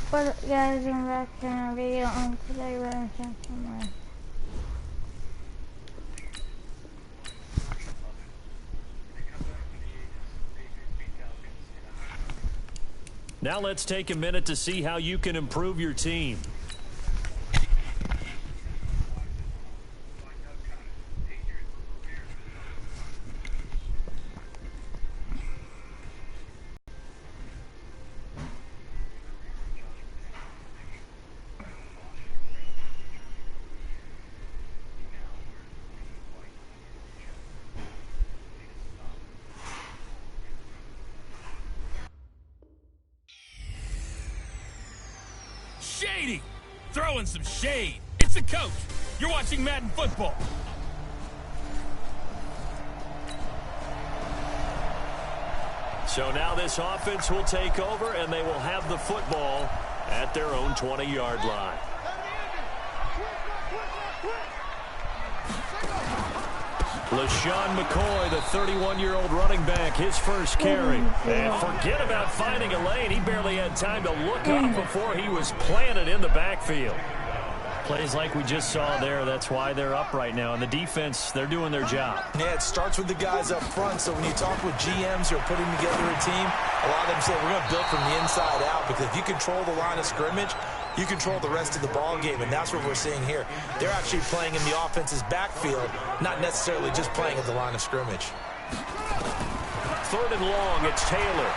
What up, guys? I'm back to a video on today we're in somewhere. Now let's take a minute to see how you can improve your team. Shady! Throwing some shade. It's the coach. You're watching Madden football. So now this offense will take over, and they will have the football at their own 20-yard line. LaShawn McCoy, the 31-year-old running back, his first carry. And forget about finding a lane. He barely had time to look up before he was planted in the backfield. Plays like we just saw there. That's why they're up right now. And the defense, they're doing their job. Yeah, it starts with the guys up front. So when you talk with GMs who are putting together a team, a lot of them say we're going to build from the inside out, because if you control the line of scrimmage, you control the rest of the ball game, and that's what we're seeing here. They're actually playing in the offense's backfield, not necessarily just playing at the line of scrimmage. 3rd and long, it's Taylor.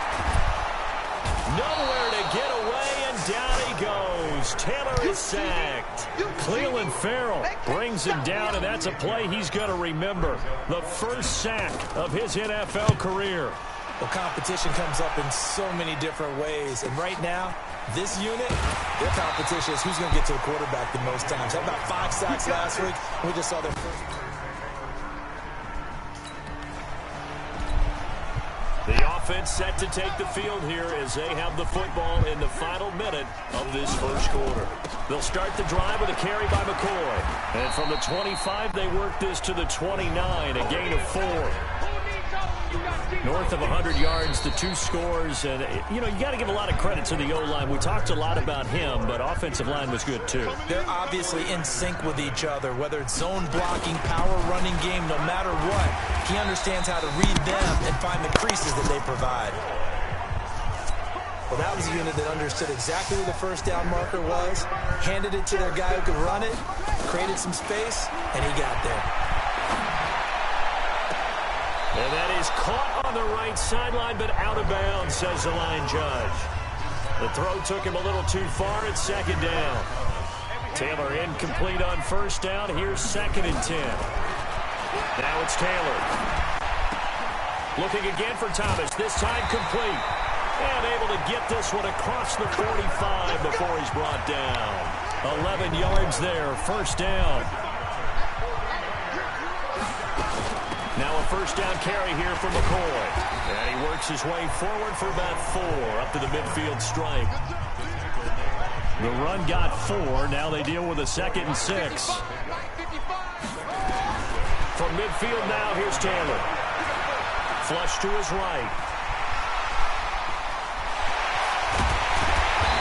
Nowhere to get away, and down he goes. Taylor is sacked. Cleveland Farrell brings him down, and that's a play he's going to remember. The first sack of his NFL career. Well, competition comes up in so many different ways, and right now, this unit, their competition is who's going to get to the quarterback the most times. Had about 5 sacks last week. We just saw their first. The offense set to take the field here as they have the football in the final minute of this first quarter. They'll start the drive with a carry by McCoy. And from the 25, they work this to the 29, a gain of 4. North of 100 yards, the 2 scores, and, you know, you got to give a lot of credit to the O-line. We talked a lot about him, but offensive line was good, too. They're obviously in sync with each other, whether it's zone blocking, power running game, no matter what. He understands how to read them and find the creases that they provide. Well, that was a unit that understood exactly where the first down marker was, handed it to their guy who could run it, created some space, and he got there. And that is caught on the right sideline, but out of bounds, says the line judge. The throw took him a little too far. It's 2nd down. Taylor incomplete on 1st down. Here's 2nd and 10. Now it's Taylor. Looking again for Thomas. This time complete. And able to get this one across the 45 before he's brought down. 11 yards there. 1st down. Now a 1st down carry here for McCoy. And he works his way forward for about 4 up to the midfield stripe. The run got 4. Now they deal with a 2nd and 6. From midfield now, here's Taylor. Flush to his right.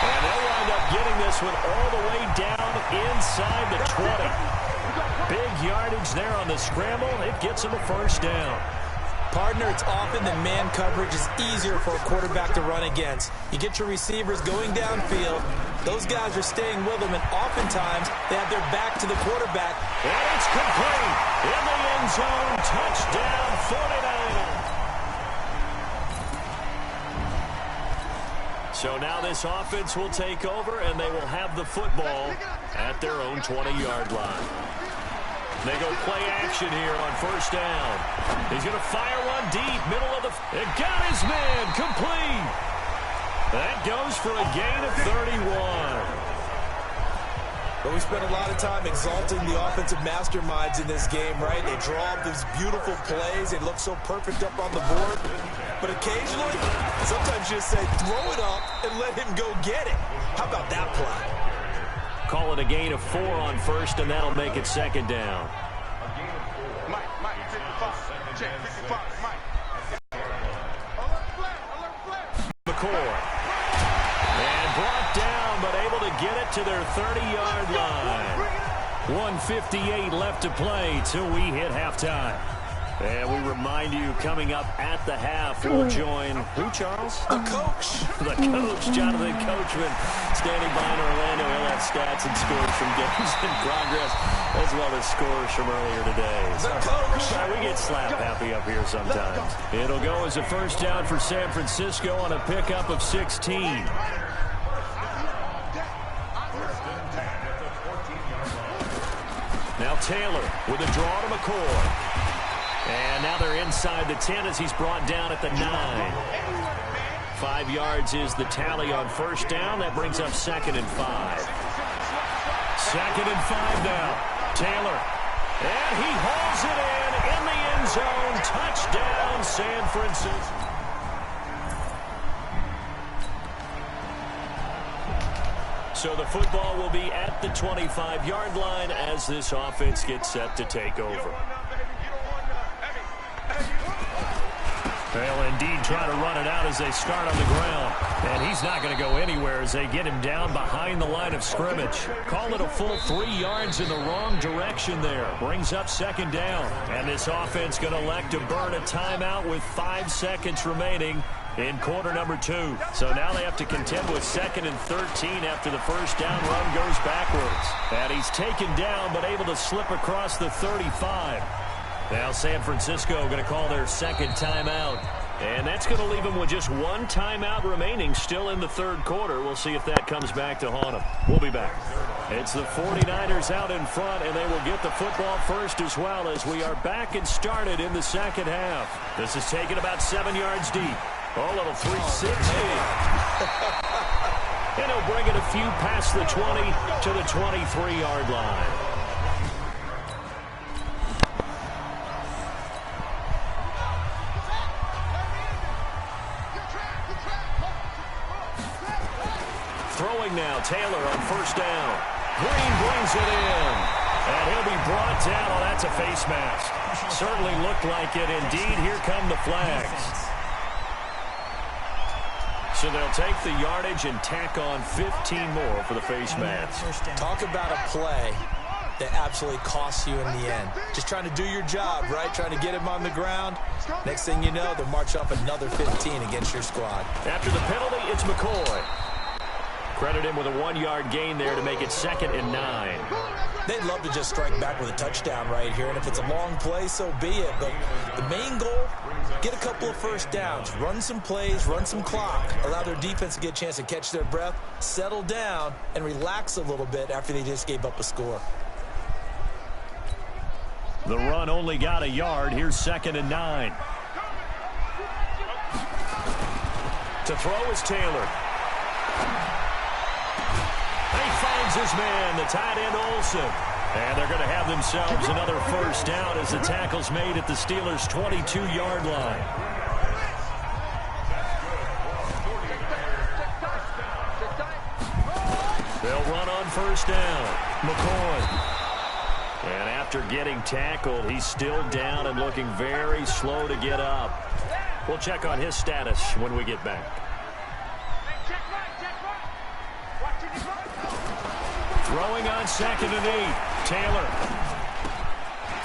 And they'll wind up getting this one all the way down inside the 20. Big yardage there on the scramble. It gets him a 1st down. Partner, it's often that man coverage is easier for a quarterback to run against. You get your receivers going downfield. Those guys are staying with them, and oftentimes they have their back to the quarterback. And it's complete. In the end zone. Touchdown, 49ers. So now this offense will take over, and they will have the football at their own 20-yard line. They go play action here on 1st down. He's going to fire one deep, middle of the... It got his man, complete. That goes for a gain of 31. But we spent a lot of time exalting the offensive masterminds in this game, right? They draw up these beautiful plays. They look so perfect up on the board. But occasionally, sometimes you just say, throw it up and let him go get it. How about that play? Call it a gain of 4 on 1st, and that'll make it 2nd down. McCoy. And brought down, but get it to their 30-yard line. 1:58 left to play till we hit halftime. And we remind you, coming up at the half, we'll join who, Charles? The coach. The coach, Jonathan Coachman, standing by in Orlando. He'll have stats and scores from games in progress, as well as scores from earlier today. The coach. We get slap happy up here sometimes. It'll go as a first down for San Francisco on a pickup of 16. Now Taylor with a draw to McCoy. And now they're inside the 10 as he's brought down at the 9. 5 yards is the tally on first down. That brings up 2nd and 5. 2nd and 5 now. Taylor. And he hauls it in the end zone. Touchdown, San Francisco. So the football will be at the 25-yard line as this offense gets set to take over. They'll indeed try to run it out as they start on the ground. And he's not going to go anywhere as they get him down behind the line of scrimmage. Call it a full 3 yards in the wrong direction there. Brings up 2nd down. And this offense going to elect to burn a timeout with 5 seconds remaining in quarter number 2. So now they have to contend with 2nd and 13 after the first down run goes backwards. And he's taken down but able to slip across the 35. Now San Francisco going to call their 2nd timeout. And that's going to leave them with just 1 timeout remaining still in the 3rd quarter. We'll see if that comes back to haunt them. We'll be back. It's the 49ers out in front, and they will get the football first as well as we are back and started in the 2nd half. This is taken about 7 yards deep. Oh, little 360. And he'll bring it a few past the 20 to the 23-yard line. Throwing now, Taylor on first down. Green brings it in. And he'll be brought down. Oh, that's a face mask. Certainly looked like it. Indeed, here come the flags. So they'll take the yardage and tack on 15 more for the face mask. Talk about a play that absolutely costs you in the end. Just trying to do your job, right? Trying to get him on the ground. Next thing you know, they'll march off another 15 against your squad. After the penalty, it's McCoy. Credit him with a 1-yard gain there to make it 2nd and 9. They'd love to just strike back with a touchdown right here, and if it's a long play, so be it. But the main goal, get a couple of first downs, run some plays, run some clock, allow their defense to get a chance to catch their breath, settle down, and relax a little bit after they just gave up a score. The run only got a yard. Here's 2nd and 9. To throw is Taylor. He finds his man, the tight end Olsen. And they're going to have themselves another first down as the tackle's made at the Steelers' 22-yard line. They'll run on first down. McCoy. And after getting tackled, he's still down and looking very slow to get up. We'll check on his status when we get back. Throwing on 2nd and 8. Taylor.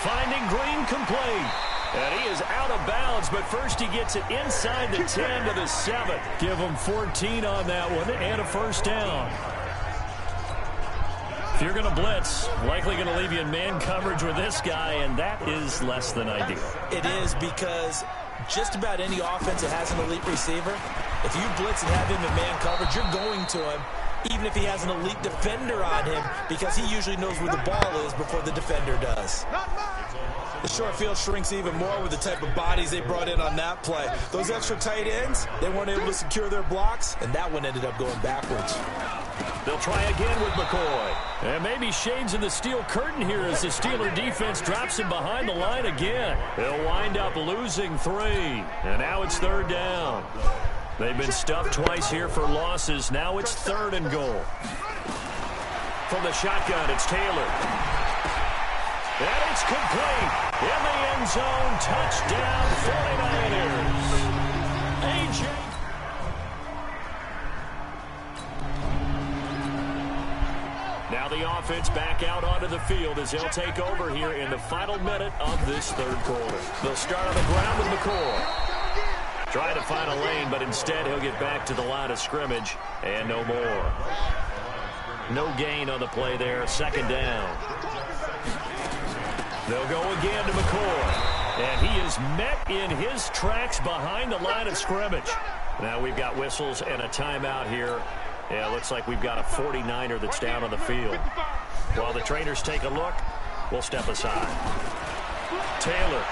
Finding Green complete. And he is out of bounds, but first he gets it inside the 10 to the 7. Give him 14 on that one and a first down. If you're going to blitz, likely going to leave you in man coverage with this guy, and that is less than ideal. It is, because just about any offense that has an elite receiver, if you blitz and have him in man coverage, you're going to him, even if he has an elite defender on him, because he usually knows where the ball is before the defender does. The short field shrinks even more with the type of bodies they brought in on that play. Those extra tight ends, they weren't able to secure their blocks, and that one ended up going backwards. They'll try again with McCoy. And maybe shades in the steel curtain here as the Steeler defense drops him behind the line again. They'll wind up losing 3. And now it's 3rd down. They've been stuffed twice here for losses. Now it's 3rd and goal. From the shotgun, it's Taylor. And it's complete. In the end zone, touchdown 49ers. A.J. Now the offense back out onto the field as they'll take over here in the final minute of this third quarter. They'll start on the ground with McCoy. Trying to find a lane, but instead he'll get back to the line of scrimmage and no more. No gain on the play there. Second down. They'll go again to McCoy. And he is met in his tracks behind the line of scrimmage. Now we've got whistles and a timeout here. Yeah, it looks like we've got a 49er that's down on the field. While the trainers take a look, we'll step aside. Taylor.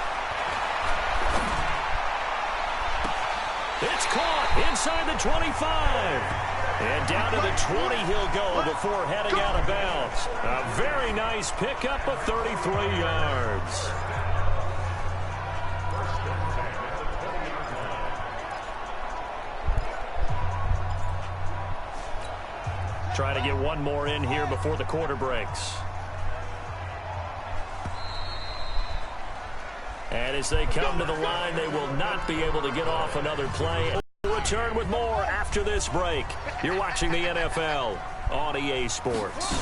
It's caught inside the 25. And down to the 20 he'll go before heading out of bounds. A very nice pickup of 33 yards. Trying to get one more in here before the quarter breaks. And as they come to the line, they will not be able to get off another play. We'll return with more after this break. You're watching the NFL on EA Sports.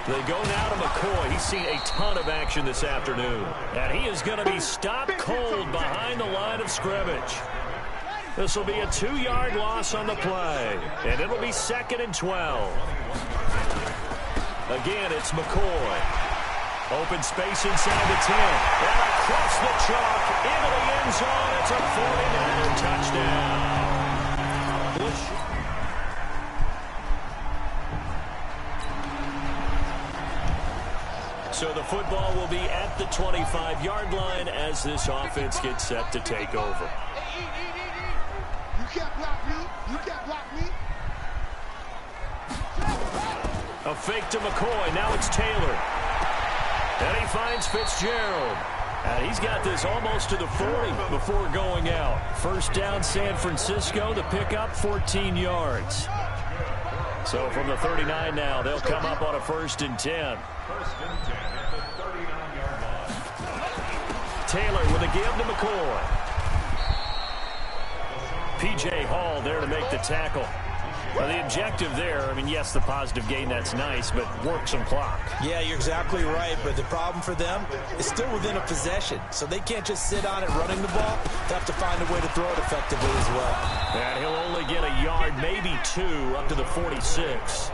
They go now to McCoy. He's seen a ton of action this afternoon. And he is going to be stopped cold behind the line of scrimmage. This will be a 2-yard loss on the play. And it'll be 2nd and 12. Again, it's McCoy. Open space inside the 10. And across the chalk into the end zone. It's a 49er touchdown. So the football will be at the 25-yard line as this offense gets set to take over. You can't block me. You can't block me. A fake to McCoy. Now it's Taylor. And he finds Fitzgerald. And he's got this almost to the 40 before going out. First down, San Francisco. The pickup, 14 yards. So from the 39 now, they'll come up on a 1st and 10. Taylor with a give to McCoy. P.J. Hall there to make the tackle. Well, the objective there, I mean, yes, the positive gain, that's nice, but work some clock. Yeah, you're exactly right, but the problem for them is still within a possession, so they can't just sit on it running the ball. They have to find a way to throw it effectively as well. And he'll only get a yard, maybe 2, up to the 46.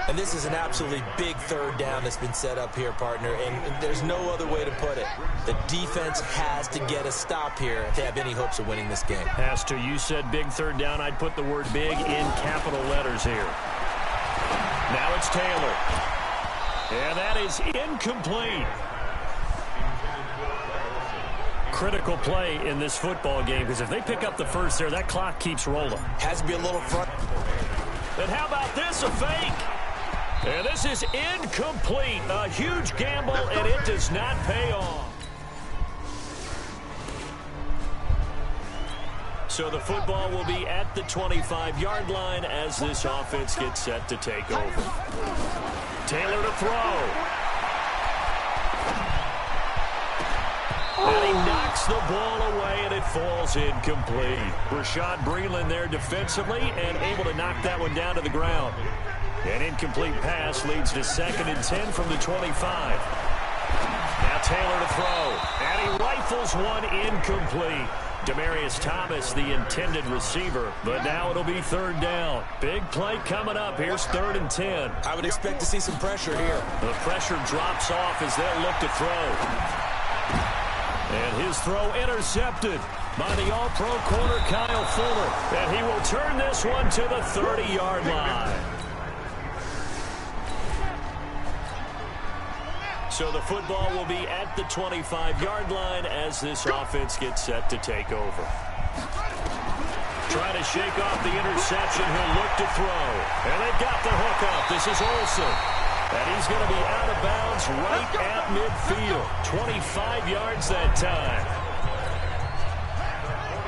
And this is an absolutely big 3rd down that's been set up here, partner, and there's no other way to put it. The defense has to get a stop here to have any hopes of winning this game. Has to. You said big 3rd down. I'd put the word big in capital letters here. Now it's Taylor. And that is incomplete. Critical play in this football game, because if they pick up the first there, that clock keeps rolling. Has to be a little front. And how about this, a fake? And this is incomplete. A huge gamble, and it does not pay off. So the football will be at the 25-yard line as this offense gets set to take over. Taylor to throw. And he knocks the ball away, and it falls incomplete. Rashad Breeland there defensively and able to knock that one down to the ground. An incomplete pass leads to 2nd and 10 from the 25. Now Taylor to throw. And he rifles one incomplete. Demaryius Thomas, the intended receiver. But now it'll be 3rd down. Big play coming up. Here's 3rd and 10. I would expect to see some pressure here. The pressure drops off as they'll look to throw. And his throw intercepted by the all-pro corner Kyle Fuller. And he will turn this one to the 30-yard line. So the football will be at the 25-yard line as this offense gets set to take over. Trying to shake off the interception. He'll look to throw. And they've got the hook up. This is Olsen. And he's going to be out of bounds right at midfield. 25 yards that time.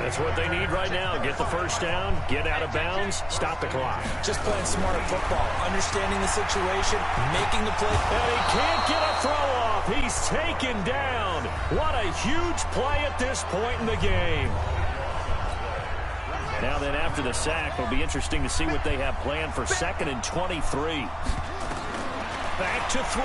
That's what they need right now. Get the first down, get out of bounds, stop the clock. Just playing smarter football, understanding the situation, making the play. And he can't get a throw off. He's taken down. What a huge play at this point in the game. Now then, after the sack, it'll be interesting to see what they have planned for 2nd and 23. Back to throw.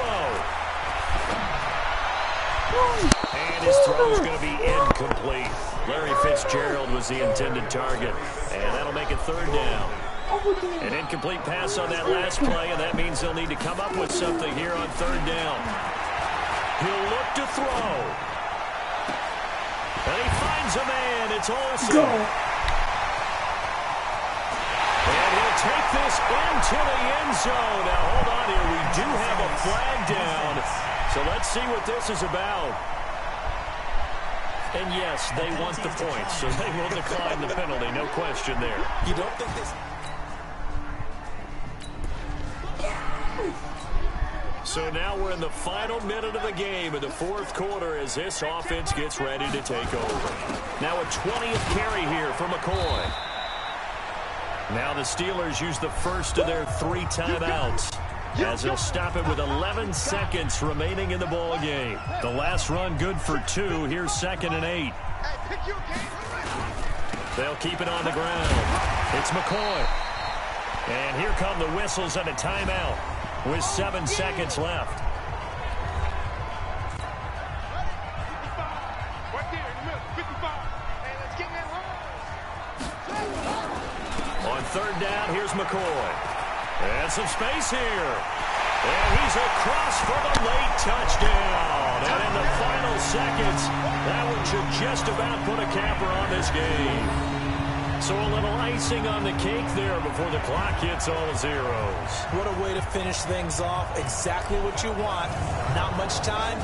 And his throw is going to be incomplete. Larry Fitzgerald was the intended target. And that'll make it third down. An incomplete pass on that last play, and that means they'll need to come up with something here on third down. He'll look to throw. And he finds a man. It's Olsen. And he'll take this into the end zone. Now, hold on here. We do have a flag down. So let's see what this is about. And yes, they want the points, so they will decline the penalty. No question there. You don't think this... So now we're in the final minute of the game in the fourth quarter as this offense gets ready to take over. Now a 20th carry here for McCoy. Now the Steelers use the first of their 3 timeouts as they'll stop it with 11 seconds remaining in the ball game. The last run good for 2. Here's 2nd and 8. They'll keep it on the ground. It's McCoy. And here come the whistles and a timeout with 7 seconds left. On third down, here's McCoy. And some space here. And he's across for the late touchdown. And in the final seconds, that one should just about put a capper on this game. So a little icing on the cake there before the clock hits all zeros. What a way to finish things off. Exactly what you want. Not much time.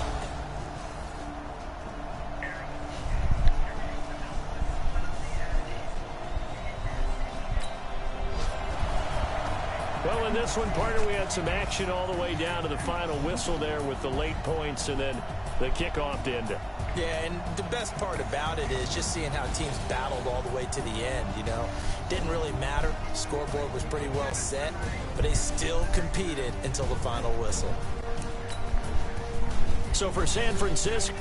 Well, in this one, partner, we had some action all the way down to the final whistle there with the late points and then the kickoff to end it. Yeah, and the best part about it is just seeing how teams battled all the way to the end, you know. Didn't really matter. Scoreboard was pretty well set, but they still competed until the final whistle. So for San Francisco,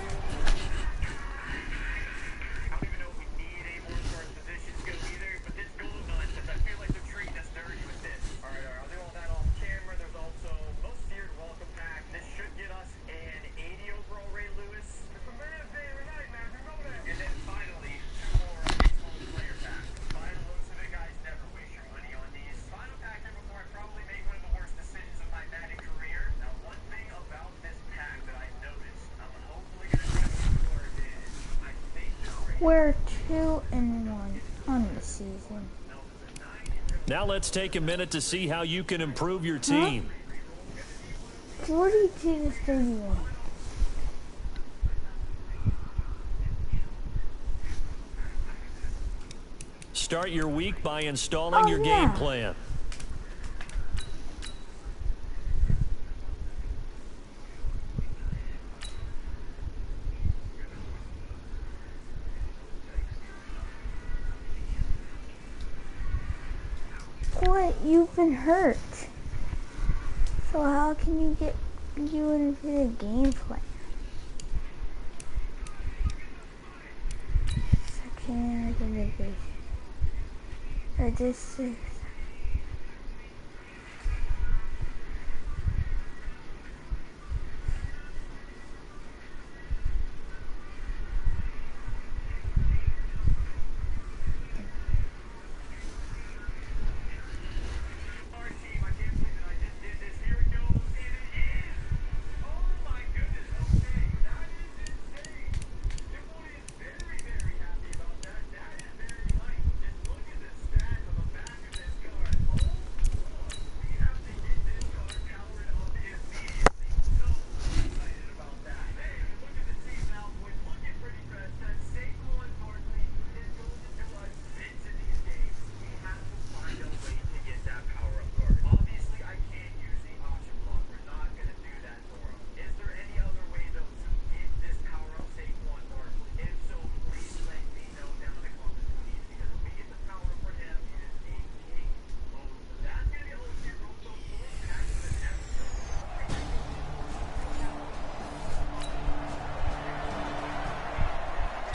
We're 2-1 on the season. now let's take a minute to see how you can improve your team. 42-31. Start your week by installing your game plan. What? You've been hurt. So how can you get you into the game plan? Second division. Or district.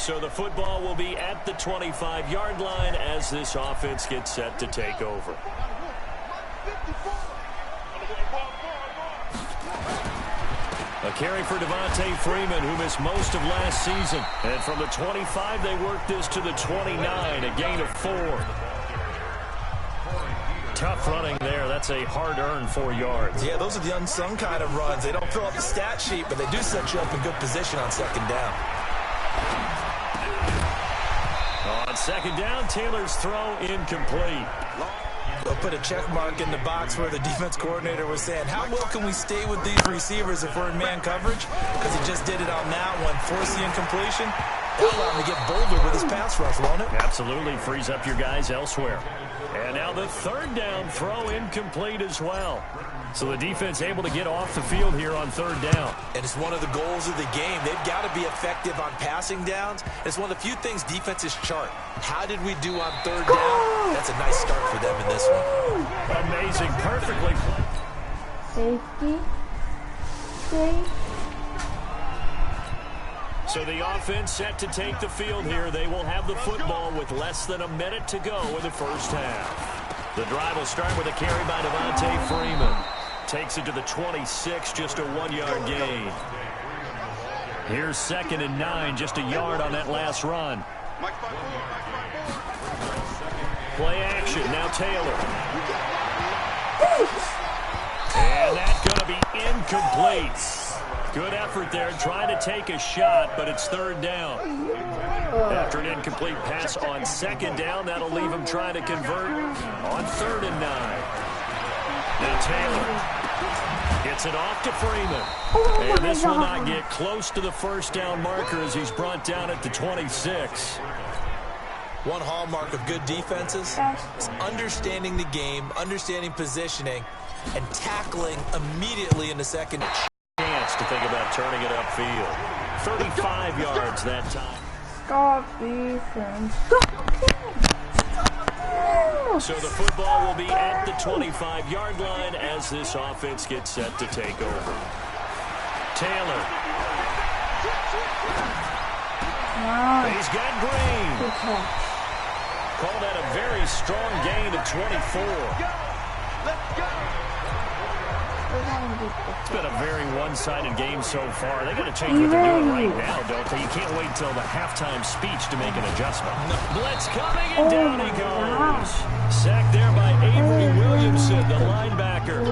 So the football will be at the 25-yard line as this offense gets set to take over. A carry for Devontae Freeman, who missed most of last season. And from the 25, they work this to the 29, a gain of 4. Tough running there. That's a hard-earned 4 yards. Yeah, those are the unsung kind of runs. They don't fill up the stat sheet, but they do set you up in good position on second down. On second down, Taylor's throw incomplete. They'll put a check mark in the box where the defense coordinator was saying, how well can we stay with these receivers if we're in man coverage? Because he just did it on that one, force the incompletion. That allowed him to get bolder with his pass rush, won't it? Absolutely, frees up your guys elsewhere. And now the third down throw incomplete as well. So the defense able to get off the field here on third down. And it's one of the goals of the game. They've got to be effective on passing downs. It's one of the few things defenses chart. How did we do on third down? That's a nice start for them in this one. Amazing, perfectly played. Safety. Safe. So the offense set to take the field here. They will have the football with less than a minute to go in the first half. The drive will start with a carry by Devontae Freeman. Takes it to the 26, just a 1-yard gain. Here's 2nd and 9, just a yard on that last run. Play action, now Taylor. And that's going to be incomplete. Good effort there, trying to take a shot, but it's third down. After an incomplete pass on second down, that'll leave him trying to convert on 3rd and 9. Now Taylor gets it off to Freeman. And this will not get close to the first down marker as he's brought down at the 26. One hallmark of good defenses is understanding the game, understanding positioning, and tackling immediately in the second. Chance to think about turning it upfield. 35 yards that time. Stop defense. So the football will be at the 25-yard line as this offense gets set to take over. Taylor. He's got Green. Call that a very strong gain of 24. Let's go. It's been a very one-sided game so far. They got to change what they're doing right now, don't they? You can't wait until the halftime speech to make an adjustment. Blitz coming, and down he goes. Sacked there by Avery Williamson, the linebacker.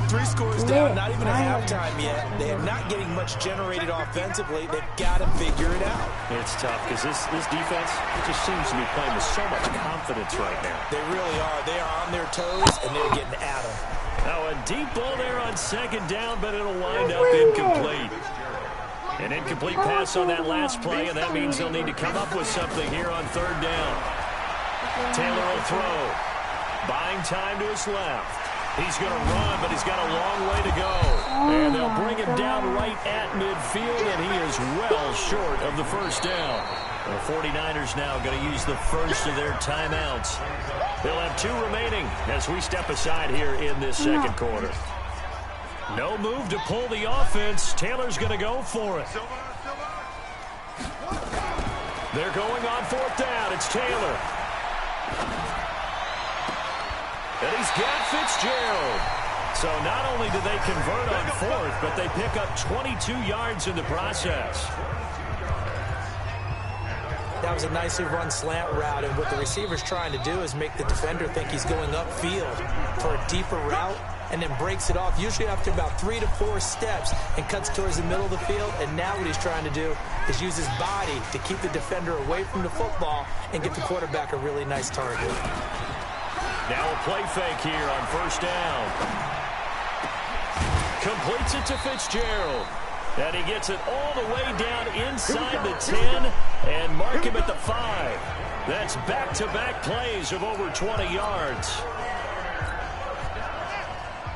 3 scores down, not even at halftime yet. They are not getting much generated offensively. They've got to figure it out. It's tough because this defense just seems to be playing with so much confidence right now. They really are. They are on their toes, and they're getting at them. Now a deep ball there on second down, but it'll wind up incomplete. An incomplete pass on that last play, and that means they'll need to come up with something here on third down. Taylor will throw. Buying time to his left. He's going to run, but he's got a long way to go. And they'll bring him down right at midfield, and he is well short of the first down. The 49ers now going to use the first of their timeouts. They'll have 2 remaining as we step aside here in this second quarter. No move to pull the offense. Taylor's going to go for it. They're going on 4th down. It's Taylor. And he's got Fitzgerald. So not only do they convert on 4th, but they pick up 22 yards in the process. That was a nicely run slant route, and what the receiver's trying to do is make the defender think he's going upfield for a deeper route, and then breaks it off, usually after about 3 to 4 steps, and cuts towards the middle of the field. And now what he's trying to do is use his body to keep the defender away from the football and get the quarterback a really nice target. Now a play fake here on first down. Completes it to Fitzgerald. And he gets it all the way down inside the 10 and mark him at the 5. That's back-to-back plays of over 20 yards.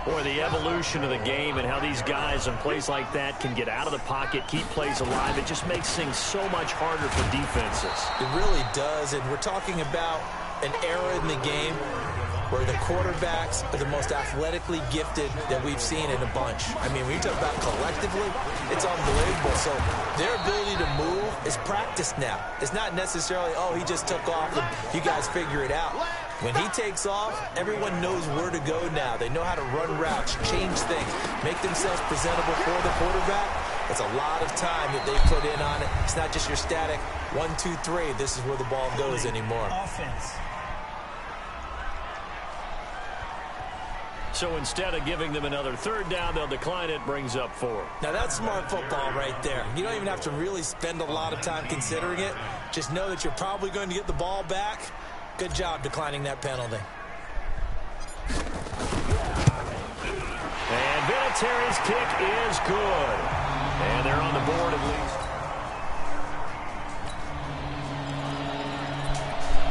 Boy, the evolution of the game and how these guys in plays like that can get out of the pocket, keep plays alive, it just makes things so much harder for defenses. It really does, and we're talking about an era in the game where the quarterbacks are the most athletically gifted that we've seen in a bunch. I mean, when you talk about collectively, it's unbelievable. So their ability to move is practiced now. It's not necessarily, oh, he just took off and you guys figure it out. When he takes off, everyone knows where to go now. They know how to run routes, change things, make themselves presentable for the quarterback. It's a lot of time that they put in on it. It's not just your static 1, 2, 3. This is where the ball goes anymore. Offense. So instead of giving them another third down, they'll decline it, brings up 4. Now that's smart football right there. You don't even have to really spend a lot of time considering it. Just know that you're probably going to get the ball back. Good job declining that penalty. And Vinatieri's kick is good. And they're on the board at least.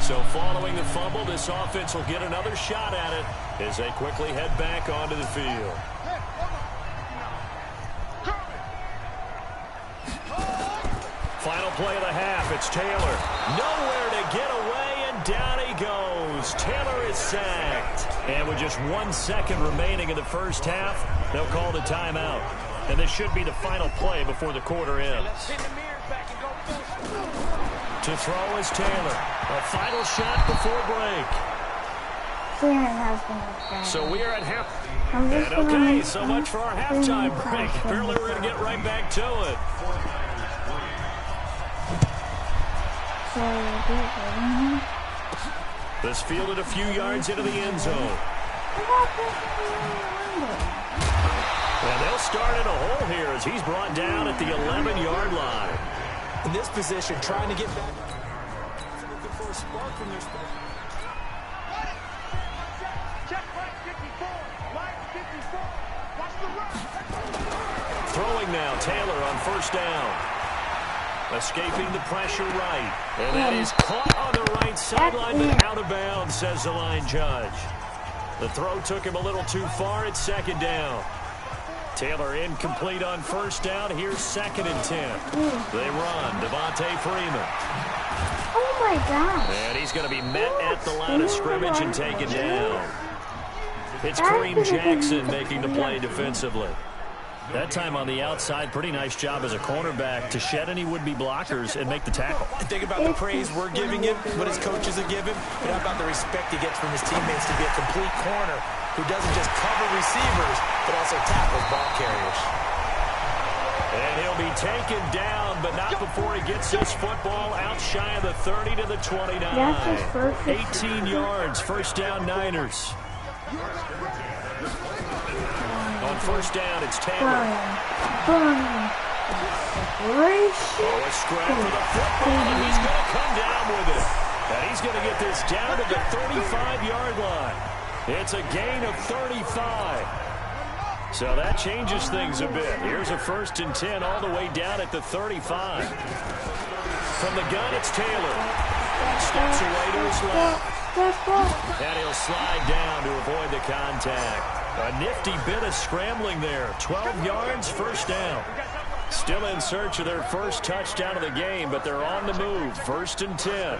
So following the fumble, this offense will get another shot at it as they quickly head back onto the field. Final play of the half. It's Taylor. Nowhere to get away, and down he goes. Taylor is sacked. And with just 1 second remaining in the first half, they'll call the timeout. And this should be the final play before the quarter ends. To throw is Taylor. A final shot before break. So we are at half. And okay, so much for our halftime break. Apparently we're going to get right back to it. This fielded a few yards into the end zone. And they'll start in a hole here as he's brought down at the 11-yard line. In this position, trying to get back. Looking for a spark from their spot. Throwing now, Taylor on first down. Escaping the pressure right. And that is caught on the right sideline, but out of bounds, says the line judge. The throw took him a little too far at second down. Taylor incomplete on first down. Here's 2nd and 10. They run. Devontae Freeman. Oh, my gosh. And he's going to be met at the line of scrimmage and taken down. It's Kareem Jackson making the play defensively. That time on the outside, pretty nice job as a cornerback to shed any would-be blockers and make the tackle. Think about the praise we're giving him, what his coaches are giving, but how about the respect he gets from his teammates to be a complete corner who doesn't just cover receivers, but also tackles ball carriers. And he'll be taken down, but not before he gets this football out shy of the 30 to the 29. 18 yards, first down Niners. On first down, it's Taylor. Oh, a scrap for the football, and he's going to come down with it. And he's going to get this down to the 35-yard line. It's a gain of 35. So that changes things a bit. Here's a 1st and 10 all the way down at the 35. From the gun, it's Taylor. Steps away to his left. And he'll slide down to avoid the contact. A nifty bit of scrambling there. 12 yards, first down. Still in search of their first touchdown of the game, but they're on the move. 1st and 10.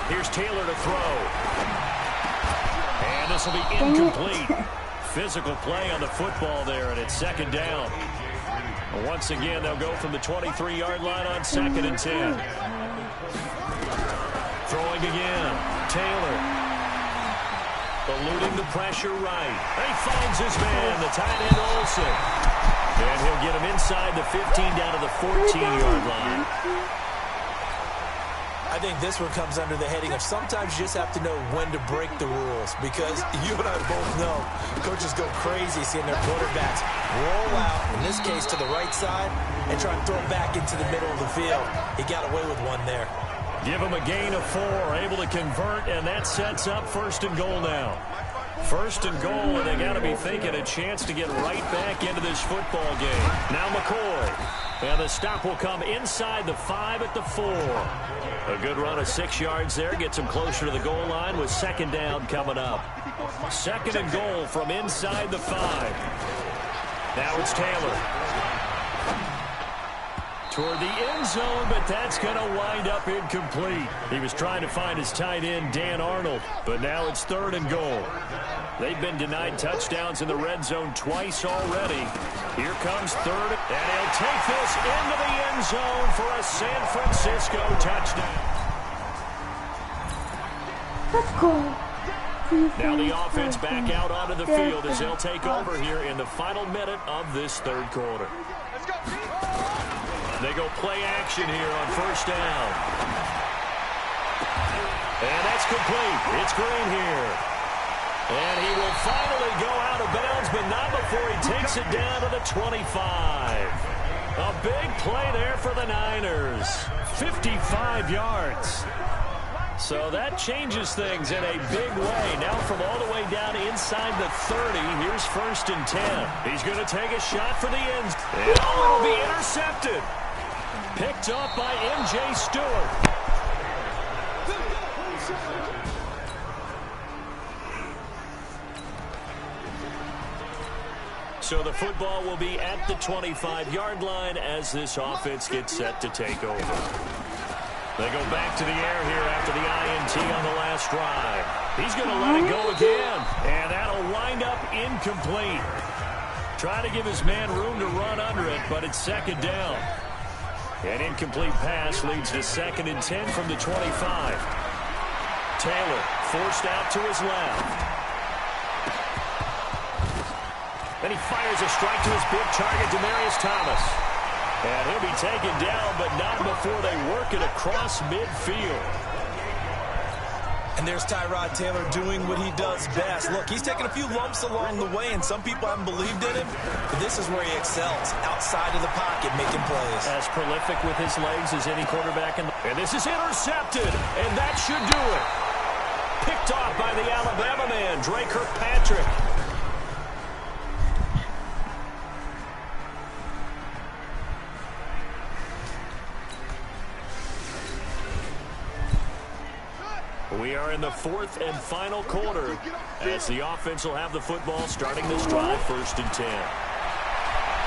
Here's Taylor to throw. And this will be incomplete. Physical play on the football there, and it's 2nd down. Once again, they'll go from the 23-yard line on 2nd and 10. Throwing again. Taylor. Eluding the pressure right. He finds his man, the tight end Olsen. And he'll get him inside the 15 down to the 14-yard line. I think this one comes under the heading of sometimes you just have to know when to break the rules, because you and I both know coaches go crazy seeing their quarterbacks roll out, in this case to the right side, and try and throw it back into the middle of the field. He got away with one there. Give him a gain of 4, able to convert, and that sets up 1st and goal now. 1st and goal, and they got to be thinking a chance to get right back into this football game. Now McCoy, and the stop will come inside the 5 at the 4. A good run of 6 yards there, gets him closer to the goal line with 2nd down coming up. 2nd and goal from inside the 5. Now it's Taylor. Toward the end zone, but that's going to wind up incomplete. He was trying to find his tight end, Dan Arnold, but now it's 3rd and goal. They've been denied touchdowns in the red zone twice already. Here comes 3rd, and he'll take this into the end zone for a San Francisco touchdown. Let's go. Now the offense back out onto the field as they'll take over here in the final minute of this third quarter. They go play action here on first down. And that's complete. It's Green here. And he will finally go out of bounds, but not before he takes it down to the 25. A big play there for the Niners. 55 yards. So that changes things in a big way. Now from all the way down inside the 30, here's first and 10. He's going to take a shot for the end. And it'll be intercepted. Picked up by M.J. Stewart. So the football will be at the 25-yard line as this offense gets set to take over. They go back to the air here after the INT on the last drive. He's going to let it go again, and that'll wind up incomplete. Try to give his man room to run under it, but it's second down. An incomplete pass leads to second and 10 from the 25. Taylor forced out to his left. Then he fires a strike to his big target, Demaryius Thomas. And he'll be taken down, but not before they work it across midfield. And there's Tyrod Taylor doing what he does best. Look, he's taken a few lumps along the way, and some people haven't believed in him. But this is where he excels, outside of the pocket, making plays. As prolific with his legs as any quarterback. And this is intercepted, and that should do it. Picked off by the Alabama man, Dre Kirkpatrick. We are in the fourth and final quarter as the offense will have the football starting this drive first and 10.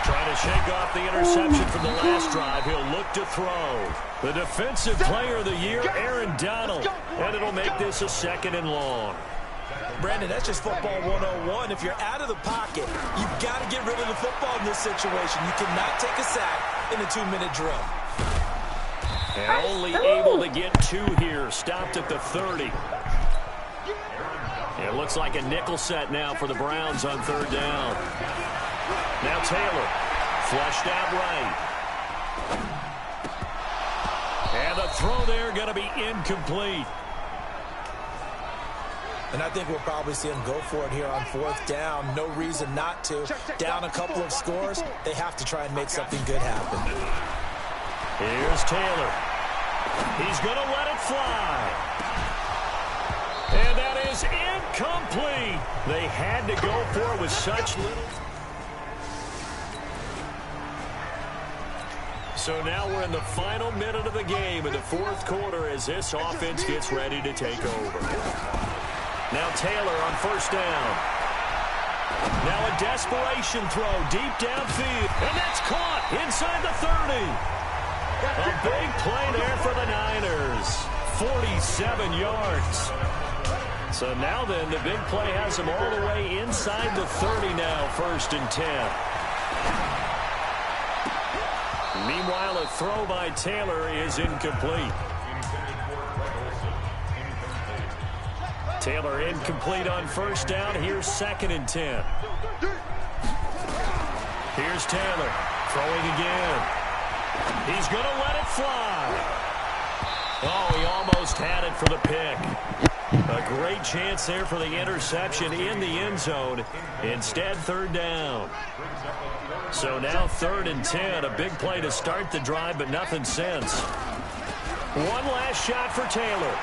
Trying to shake off the interception from the last drive. He'll look to throw. The defensive player of the year, Aaron Donald. And it'll make this a second and long. Brandon, that's just football 101. If you're out of the pocket, you've got to get rid of the football in this situation. You cannot take a sack in a 2-minute drill. And only able to get two here. Stopped at the 30. It looks like a nickel set now for the Browns on third down. Now Taylor, flushed out right. And the throw there going to be incomplete. And I think we'll probably see him go for it here on fourth down. No reason not to. Down a couple of scores, they have to try and make something good happen. Here's Taylor. He's going to let it fly. And that is incomplete. They had to go for it with such little. So now we're in the final minute of the game in the fourth quarter as this offense gets ready to take over. Now Taylor on first down. Now a desperation throw deep downfield. And that's caught inside the 30. A big play there for the Niners. 47 yards. So now then, the big play has them all the way inside the 30 now, first and 10. Meanwhile, a throw by Taylor is incomplete. Taylor incomplete on first down. Here's second and 10. Here's Taylor throwing again. He's going to let it fly. Oh, he almost had it for the pick. A great chance there for the interception in the end zone. Instead, third down. So now third and 10. A big play to start the drive, but nothing since. One last shot for Taylor.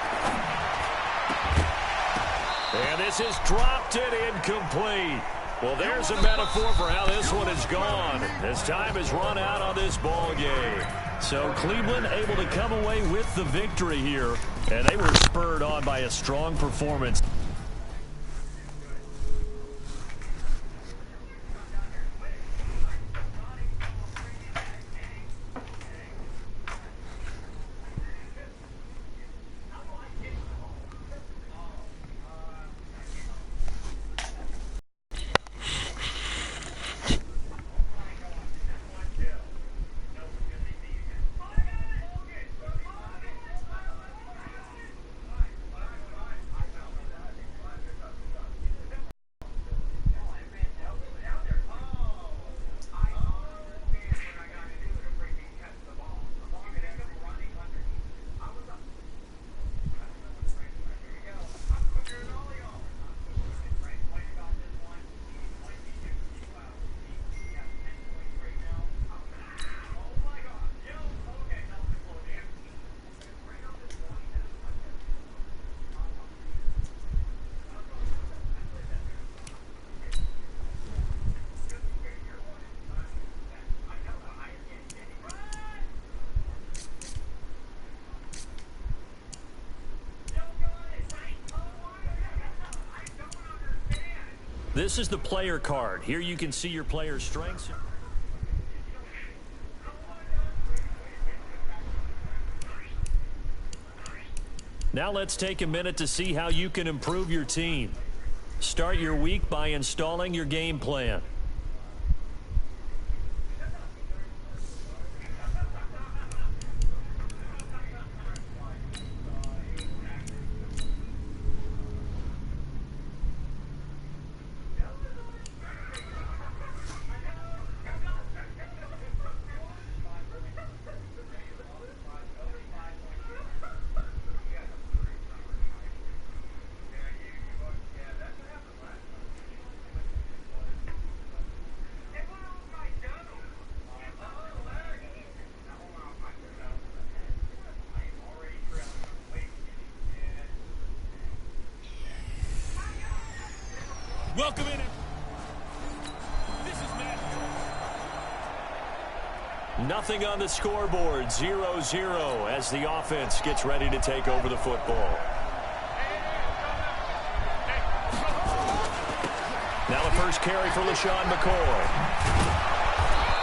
And this is dropped it incomplete. Well, there's a metaphor for how this one is gone. As time has run out on this ball game. So Cleveland able to come away with the victory here. And they were spurred on by a strong performance. This is the player card. Here you can see your player's strengths. Now let's take a minute to see how you can improve your team. Start your week by installing your game plan. Welcome in. This is Madden. Nothing on the scoreboard, 0-0 as the offense gets ready to take over the football. Now the first carry for LaShawn McCoy.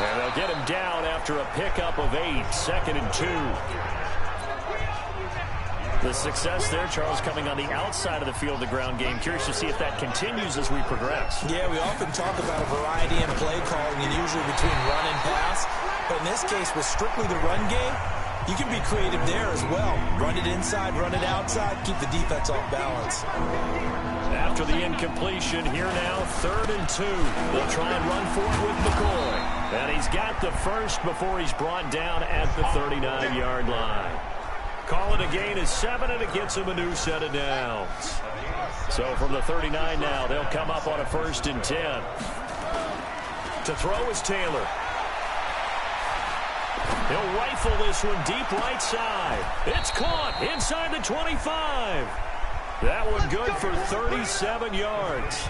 And they'll get him down after a pickup of 8, 2nd and 2. The success there, Charles, coming on the outside of the field, the ground game. Curious to see if that continues as we progress. Yeah, we often talk about a variety in play calling and usually between run and pass. But in this case, with strictly the run game, you can be creative there as well. Run it inside, run it outside, keep the defense off balance. After the incompletion, here now, 3rd and 2. They'll try and run for it with McCoy. And he's got the first before he's brought down at the 39-yard line. Call it a gain of 7, and it gets him a new set of downs. So from the 39 now, they'll come up on a 1st and 10. To throw is Taylor. He'll rifle this one deep right side. It's caught inside the 25. That one good for 37 yards.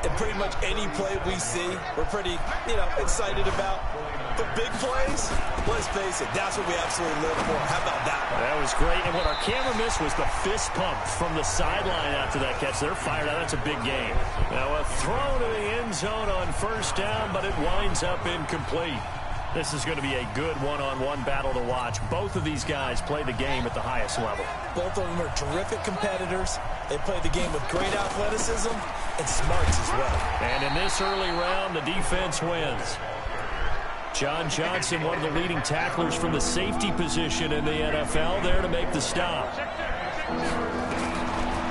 And pretty much any play we see, we're pretty, excited about. The big plays, let's face it, that's what we absolutely live for. How about that one? That was great. And what our camera missed was the fist pump from the sideline after that catch. They're fired out. That's a big game. Now a throw to the end zone on 1st down, but it winds up incomplete. This is going to be a good one-on-one battle to watch. Both of these guys play the game at the highest level. Both of them are terrific competitors. They play the game with great athleticism and smarts as well. And in this early round, the defense wins. John Johnson, one of the leading tacklers from the safety position in the NFL, there to make the stop.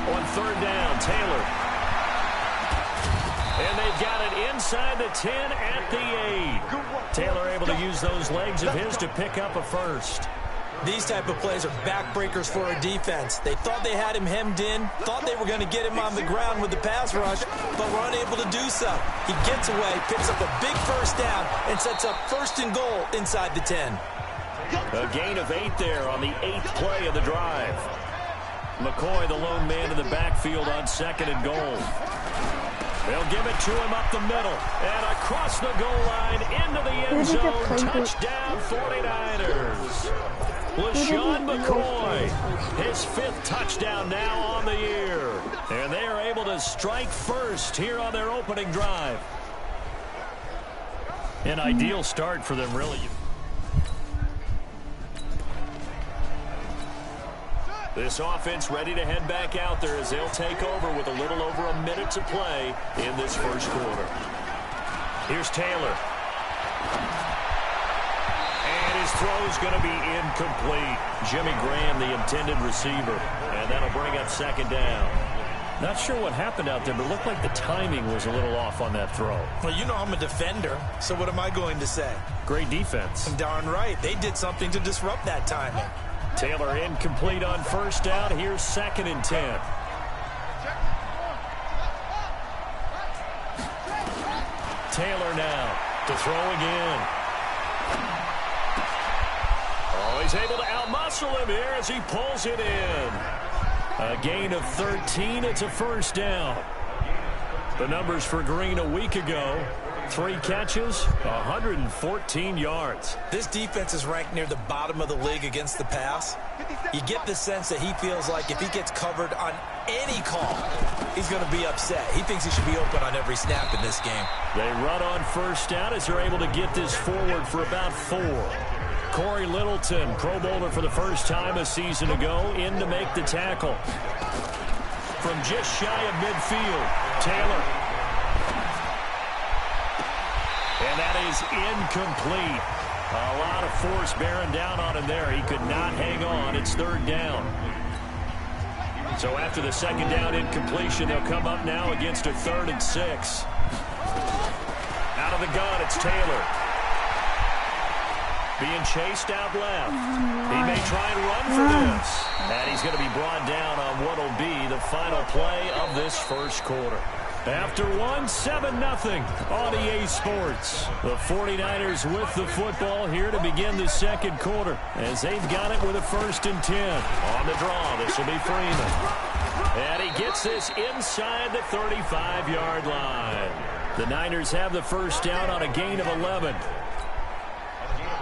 On 3rd down, Taylor. And they've got it inside the 10 at the 8. Taylor able to use those legs of his to pick up a first. These type of plays are backbreakers for a defense. They thought they had him hemmed in, thought they were going to get him on the ground with the pass rush, but were unable to do so. He gets away, picks up a big 1st down, and sets up 1st and goal inside the 10. A gain of 8 there on the 8th play of the drive. McCoy, the lone man in the backfield on 2nd and goal. They'll give it to him up the middle and across the goal line into the end zone. Touchdown 49ers. LaShawn McCoy, his 5th touchdown now on the year. And they are able to strike first here on their opening drive. An ideal start for them, really. This offense ready to head back out there as they'll take over with a little over a minute to play in this 1st quarter. Here's Taylor. And his throw is going to be incomplete. Jimmy Graham, the intended receiver. And that'll bring up 2nd down. Not sure what happened out there, but it looked like the timing was a little off on that throw. Well, I'm a defender, so what am I going to say? Great defense. Darn right. They did something to disrupt that timing. Taylor incomplete on 1st down. Here's 2nd and 10. Taylor now to throw again. Oh, he's able to outmuscle him here as he pulls it in. A gain of 13. It's a 1st down. The numbers for Green a week ago. 3 catches, 114 yards. This defense is ranked near the bottom of the league against the pass. You get the sense that he feels like if he gets covered on any call, he's going to be upset. He thinks he should be open on every snap in this game. They run on first down as they're able to get this forward for about 4. Corey Littleton, Pro Bowler for the first time a season ago, in to make the tackle. From just shy of midfield, Taylor. And that is incomplete. A lot of force bearing down on him there. He could not hang on. It's 3rd down. So after the 2nd down incompletion, they'll come up now against a 3rd and 6. Out of the gun, it's Taylor. Being chased out left. He may try and run for this. And he's going to be brought down on what will be the final play of this first quarter. After 1, 7-0 on EA Sports. The 49ers with the football here to begin the 2nd quarter as they've got it with a 1st and 10. On the draw, this will be Freeman. And he gets this inside the 35-yard line. The Niners have the first down on a gain of 11.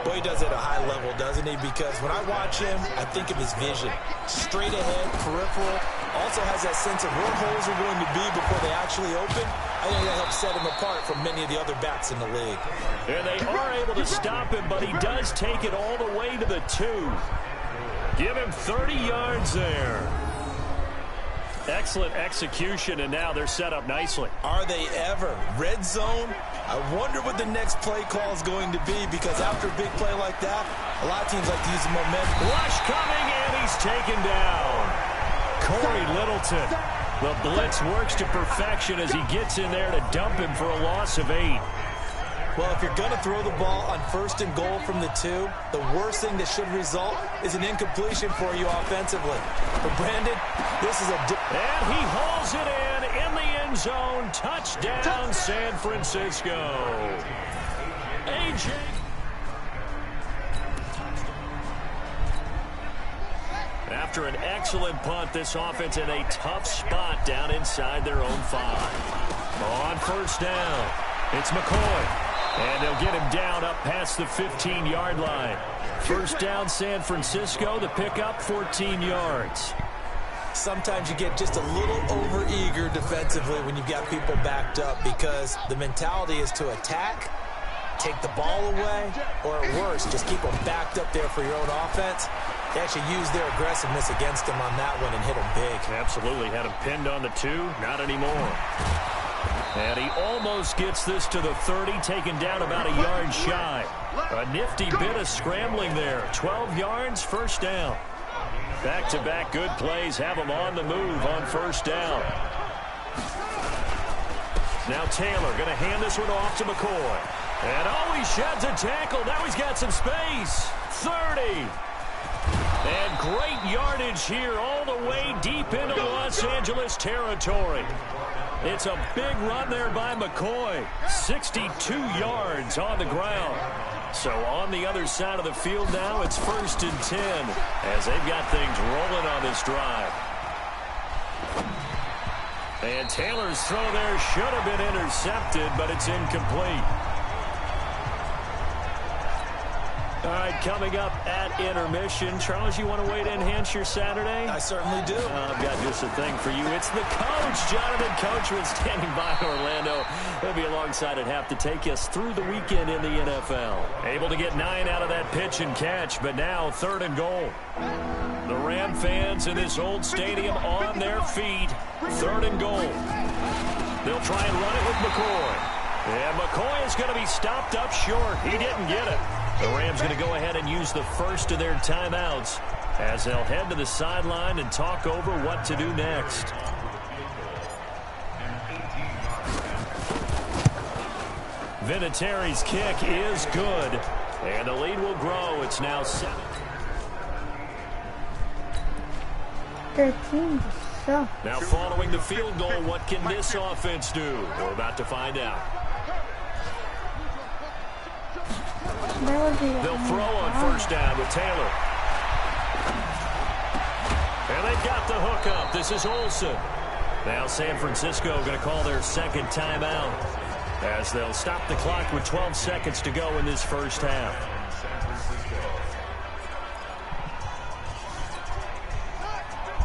Boy, he does it at a high level, doesn't he? Because when I watch him, I think of his vision. Straight ahead, peripheral. Also has that sense of where holes are going to be before they actually open. I think that helps set him apart from many of the other backs in the league. And they are able to stop him, but he does take it all the way to the 2. Give him 30 yards there. Excellent execution, and now they're set up nicely. Are they ever? Red zone? I wonder what the next play call is going to be, because after a big play like that, a lot of teams like to use the momentum. Rush coming, and he's taken down. Corey Littleton. The blitz works to perfection as he gets in there to dump him for a loss of 8. Well, if you're going to throw the ball on 1st and goal from the 2, the worst thing that should result is an incompletion for you offensively. But Brandon, this is a... And he hauls it in the end zone. Touchdown, San Francisco. A.J. After an excellent punt, this offense in a tough spot down inside their own 5. On first down, it's McCoy. And they'll get him down up past the 15-yard line. First down, San Francisco. The pickup, 14 yards. Sometimes you get just a little over-eager defensively when you've got people backed up, because the mentality is to attack, take the ball away, or at worst, just keep them backed up there for your own offense. They actually used their aggressiveness against him on that one and hit him big. Absolutely. Had him pinned on the 2. Not anymore. And he almost gets this to the 30, taken down about a yard shy. A nifty bit of scrambling there. 12 yards, first down. Back-to-back good plays have him on the move on first down. Now Taylor going to hand this one off to McCoy. And he sheds a tackle. Now he's got some space. 30. And great yardage here all the way deep into Los Angeles territory. It's a big run there by McCoy. 62 yards on the ground. So on the other side of the field now, it's 1st and 10 as they've got things rolling on this drive. And Taylor's throw there should have been intercepted, but it's incomplete. All right, coming up at intermission. Charles, you want to wait to enhance your Saturday? I certainly do. I've got just a thing for you. It's the coach, Jonathan Coachman, standing by Orlando. He'll be alongside at half to take us through the weekend in the NFL. Able to get 9 out of that pitch and catch, but now 3rd and goal. The Ram fans in this old stadium on their feet. 3rd and goal. They'll try and run it with McCoy. And McCoy is going to be stopped up short. He didn't get it. The Rams going to go ahead and use the first of their timeouts as they'll head to the sideline and talk over what to do next. Vinatieri's kick is good, and the lead will grow. It's now 7. Their team just sucks. Now following the field goal, what can this offense do? We're about to find out. They'll throw on first down with Taylor. And they've got the hook up. This is Olsen. Now San Francisco going to call their 2nd timeout as they'll stop the clock with 12 seconds to go in this first half.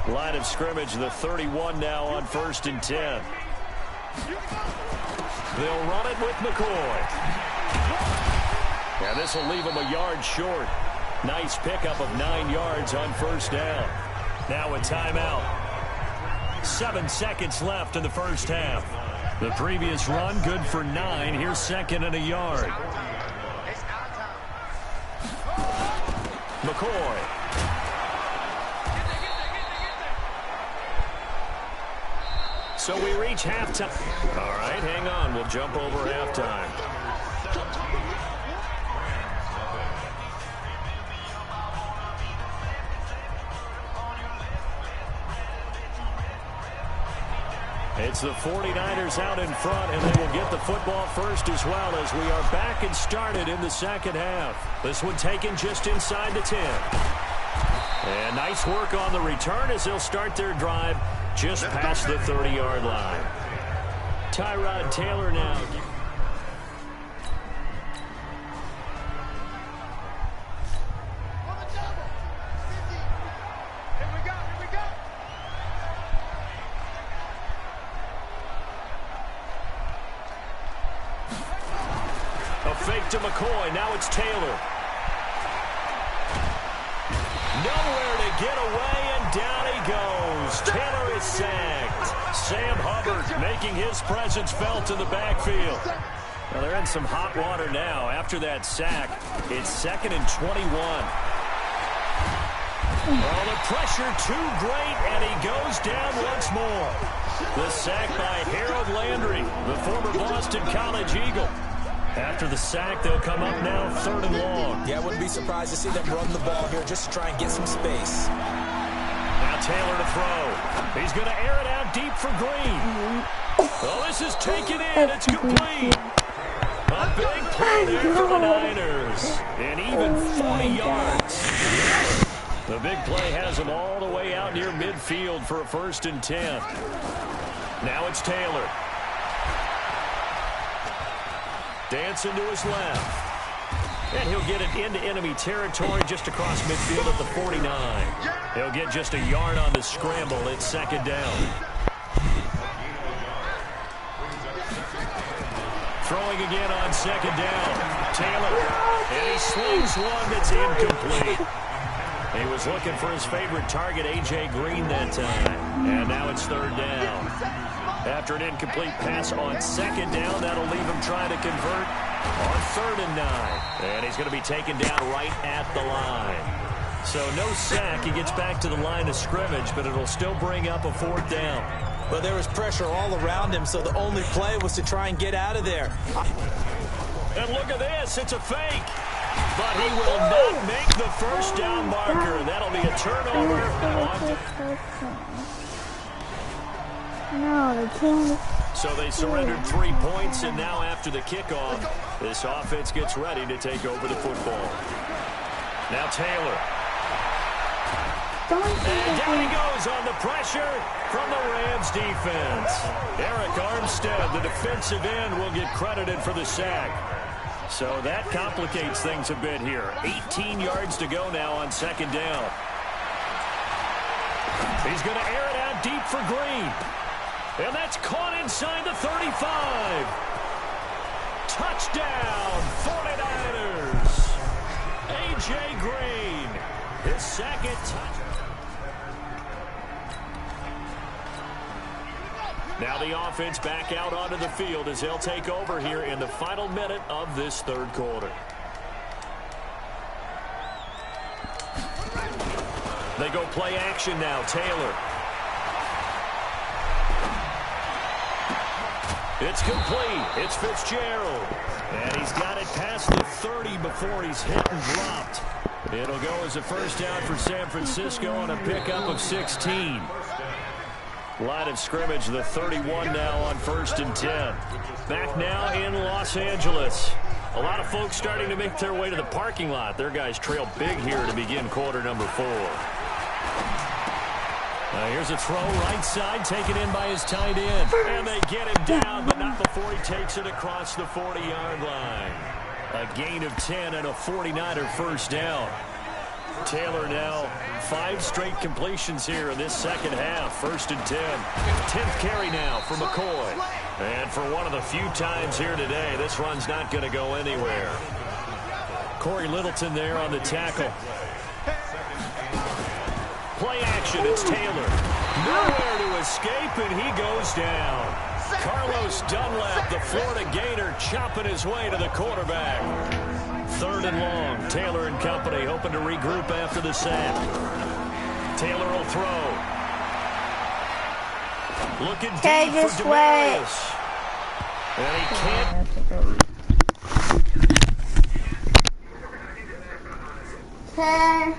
Line of scrimmage, the 31 now on 1st and 10. They'll run it with McCoy. And this will leave him a yard short. Nice pickup of 9 yards on 1st down. Now a timeout. 7 seconds left in the first half. The previous run good for 9. Here's 2nd and a yard. McCoy. So we reach halftime. All right, hang on. We'll jump over halftime. It's the 49ers out in front, and they will get the football first as well as we are back and started in the second half. This one taken just inside the 10. And nice work on the return as they'll start their drive just past the 30-yard line. Tyrod Taylor now. Fake to McCoy. Now it's Taylor. Nowhere to get away, and down he goes. Taylor is sacked. Sam Hubbard making his presence felt in the backfield. Well, they're in some hot water now. After that sack, it's 2nd and 21. Well, the pressure too great, and he goes down once more. The sack by Harold Landry, the former Boston College Eagle. After the sack, they'll come up now 3rd and long. Yeah, I wouldn't be surprised to see them run the ball here just to try and get some space. Now Taylor to throw. He's going to air it out deep for Green. Oh, this is taken in. It's complete. A big play there for the Niners. And even 40 yards. The big play has them all the way out near midfield for a 1st and 10. Now it's Taylor. Dancing to his left. And he'll get it into enemy territory just across midfield at the 49. He'll get just a yard on the scramble. It's 2nd down. Throwing again on 2nd down. Taylor. And he slings one that's incomplete. He was looking for his favorite target, A.J. Green, that time. And now it's 3rd down. After an incomplete pass on 2nd down, that'll leave him trying to convert on 3rd and 9. And he's going to be taken down right at the line. So no sack. He gets back to the line of scrimmage, but it'll still bring up a 4th down. But there was pressure all around him, so the only play was to try and get out of there. And look at this. It's a fake. But he will not make the 1st down marker. That'll be a turnover. No, they can't. So they surrendered 3 points, and now after the kickoff, this offense gets ready to take over the football. Now Taylor. And down he goes on the pressure from the Rams defense. Eric Armstead, the defensive end, will get credited for the sack. So that complicates things a bit here. 18 yards to go now on 2nd down. He's going to air it out deep for Green. And that's caught inside the 35. Touchdown, 49ers. A.J. Green, his 2nd touchdown. Now the offense back out onto the field as they'll take over here in the final minute of this 3rd quarter. They go play action now. Taylor. It's complete. It's Fitzgerald. And he's got it past the 30 before he's hit and dropped. It'll go as a 1st down for San Francisco on a pickup of 16. Line of scrimmage, the 31 now on 1st and 10. Back now in Los Angeles. A lot of folks starting to make their way to the parking lot. Their guys trail big here to begin quarter number 4. Here's a throw right side taken in by his tight end. And they get him down, but not before he takes it across the 40-yard line. A gain of 10 and a 49er 1st down. Taylor now 5 straight completions here in this second half. 1st and 10. 10th carry now for McCoy. And for one of the few times here today, this run's not going to go anywhere. Corey Littleton there on the tackle. Play action, it's Taylor. Nowhere to escape, and he goes down. Carlos Dunlap, the Florida Gator, chopping his way to the quarterback. 3rd and long. Taylor and company hoping to regroup after the sack. Taylor will throw. Looking deep for Demarius. And he can't. Okay.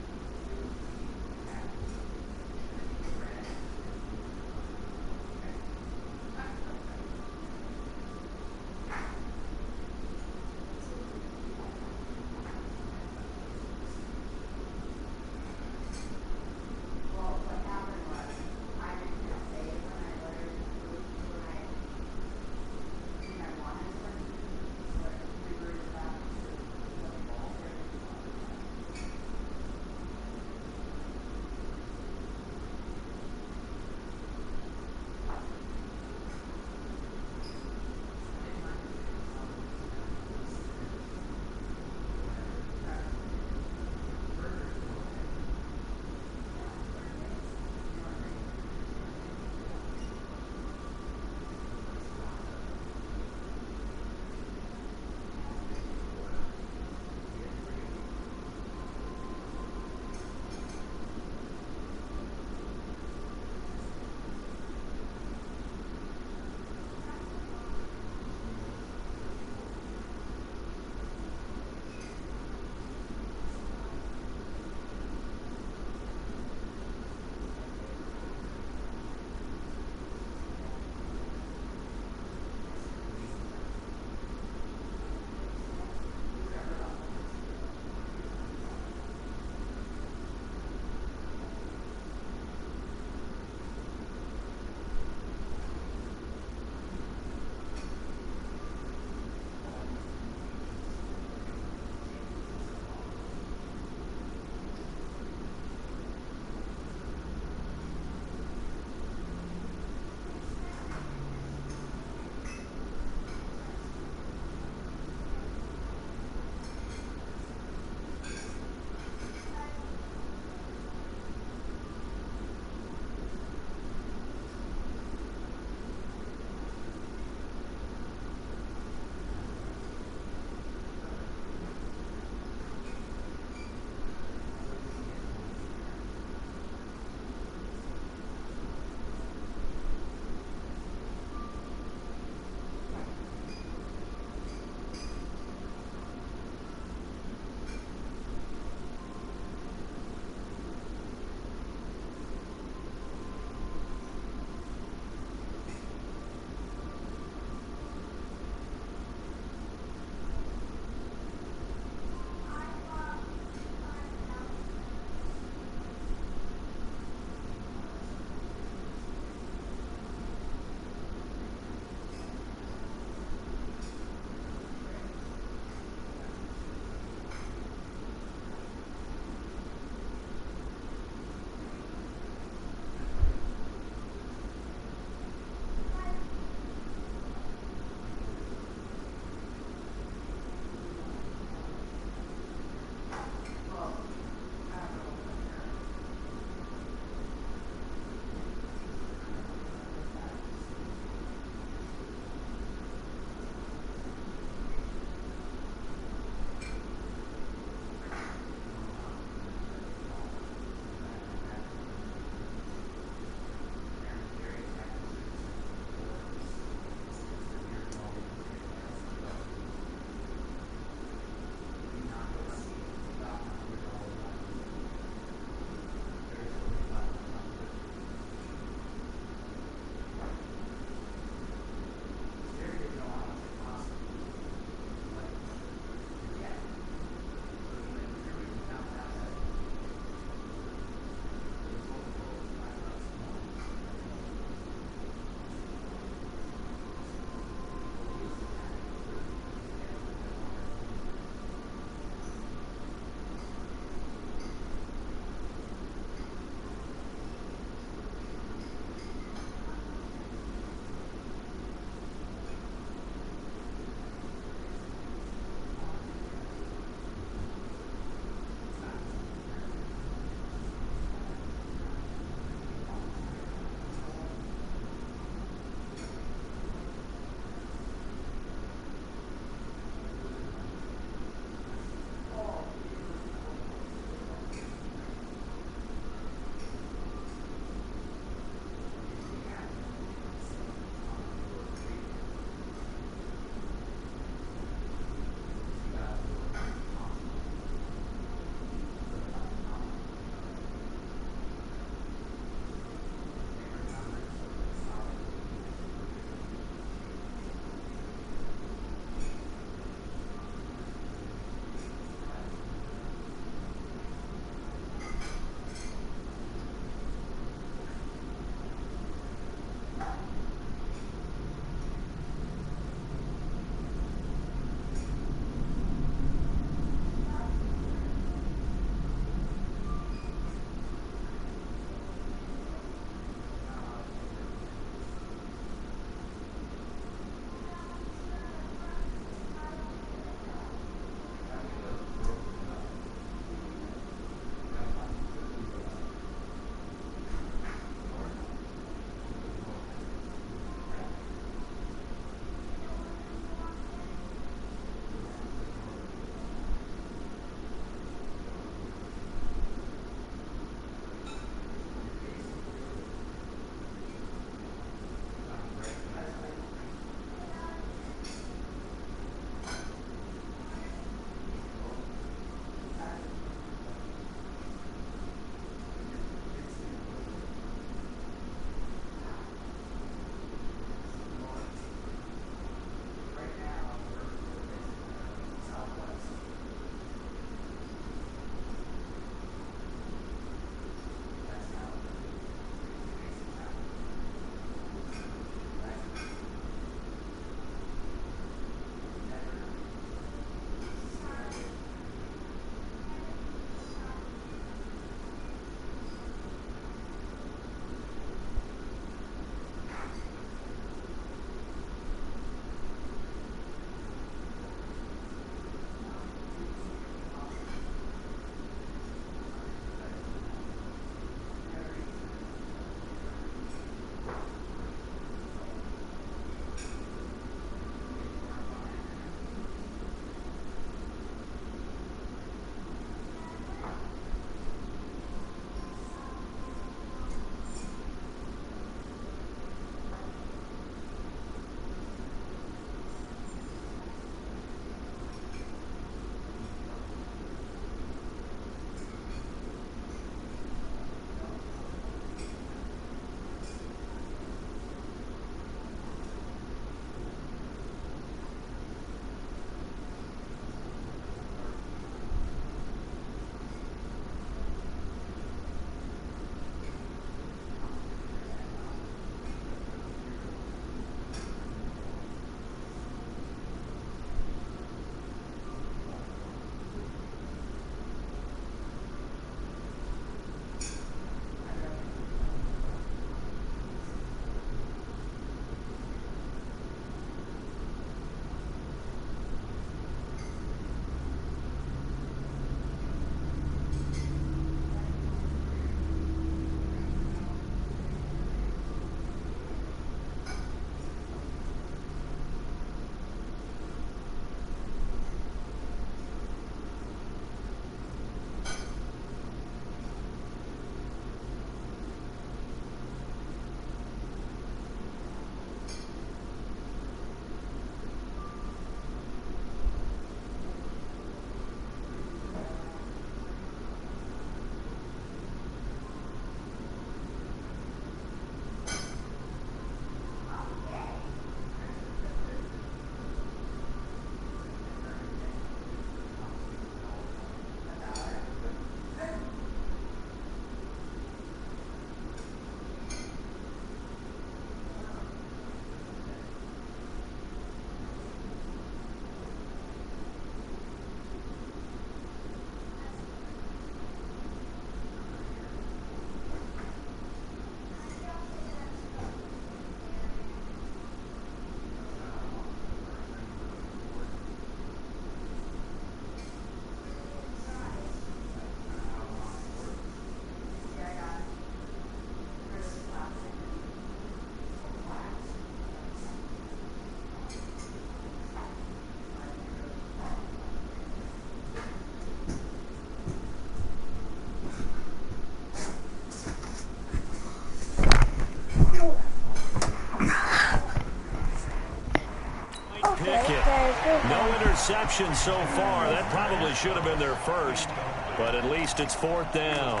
No interceptions so far. That probably should have been their first, but at least it's 4th down.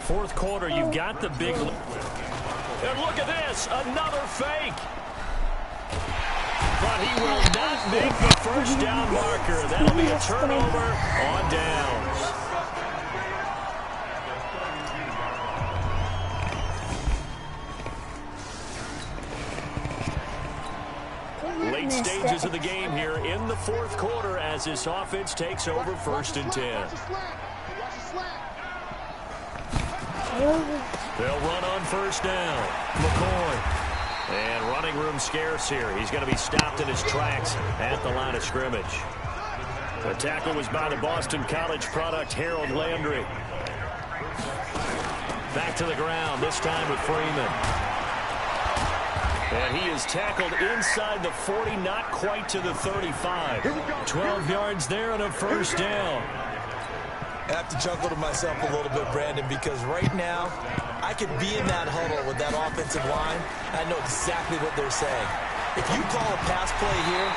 Fourth quarter, you've got the big... And look at this, another fake. But he will not make the first down marker. That'll be a turnover on downs. Late stages of the game here in the fourth quarter as this offense takes over 1st and 10. They'll run on 1st down. McCoy. And running room scarce here. He's going to be stopped in his tracks at the line of scrimmage. The tackle was by the Boston College product, Harold Landry. Back to the ground, this time with Freeman. And he is tackled inside the 40, not quite to the 35. 12 yards there and a 1st down. I have to chuckle to myself a little bit, Brandon, because right now I could be in that huddle with that offensive line. I know exactly what they're saying. If you call a pass play here,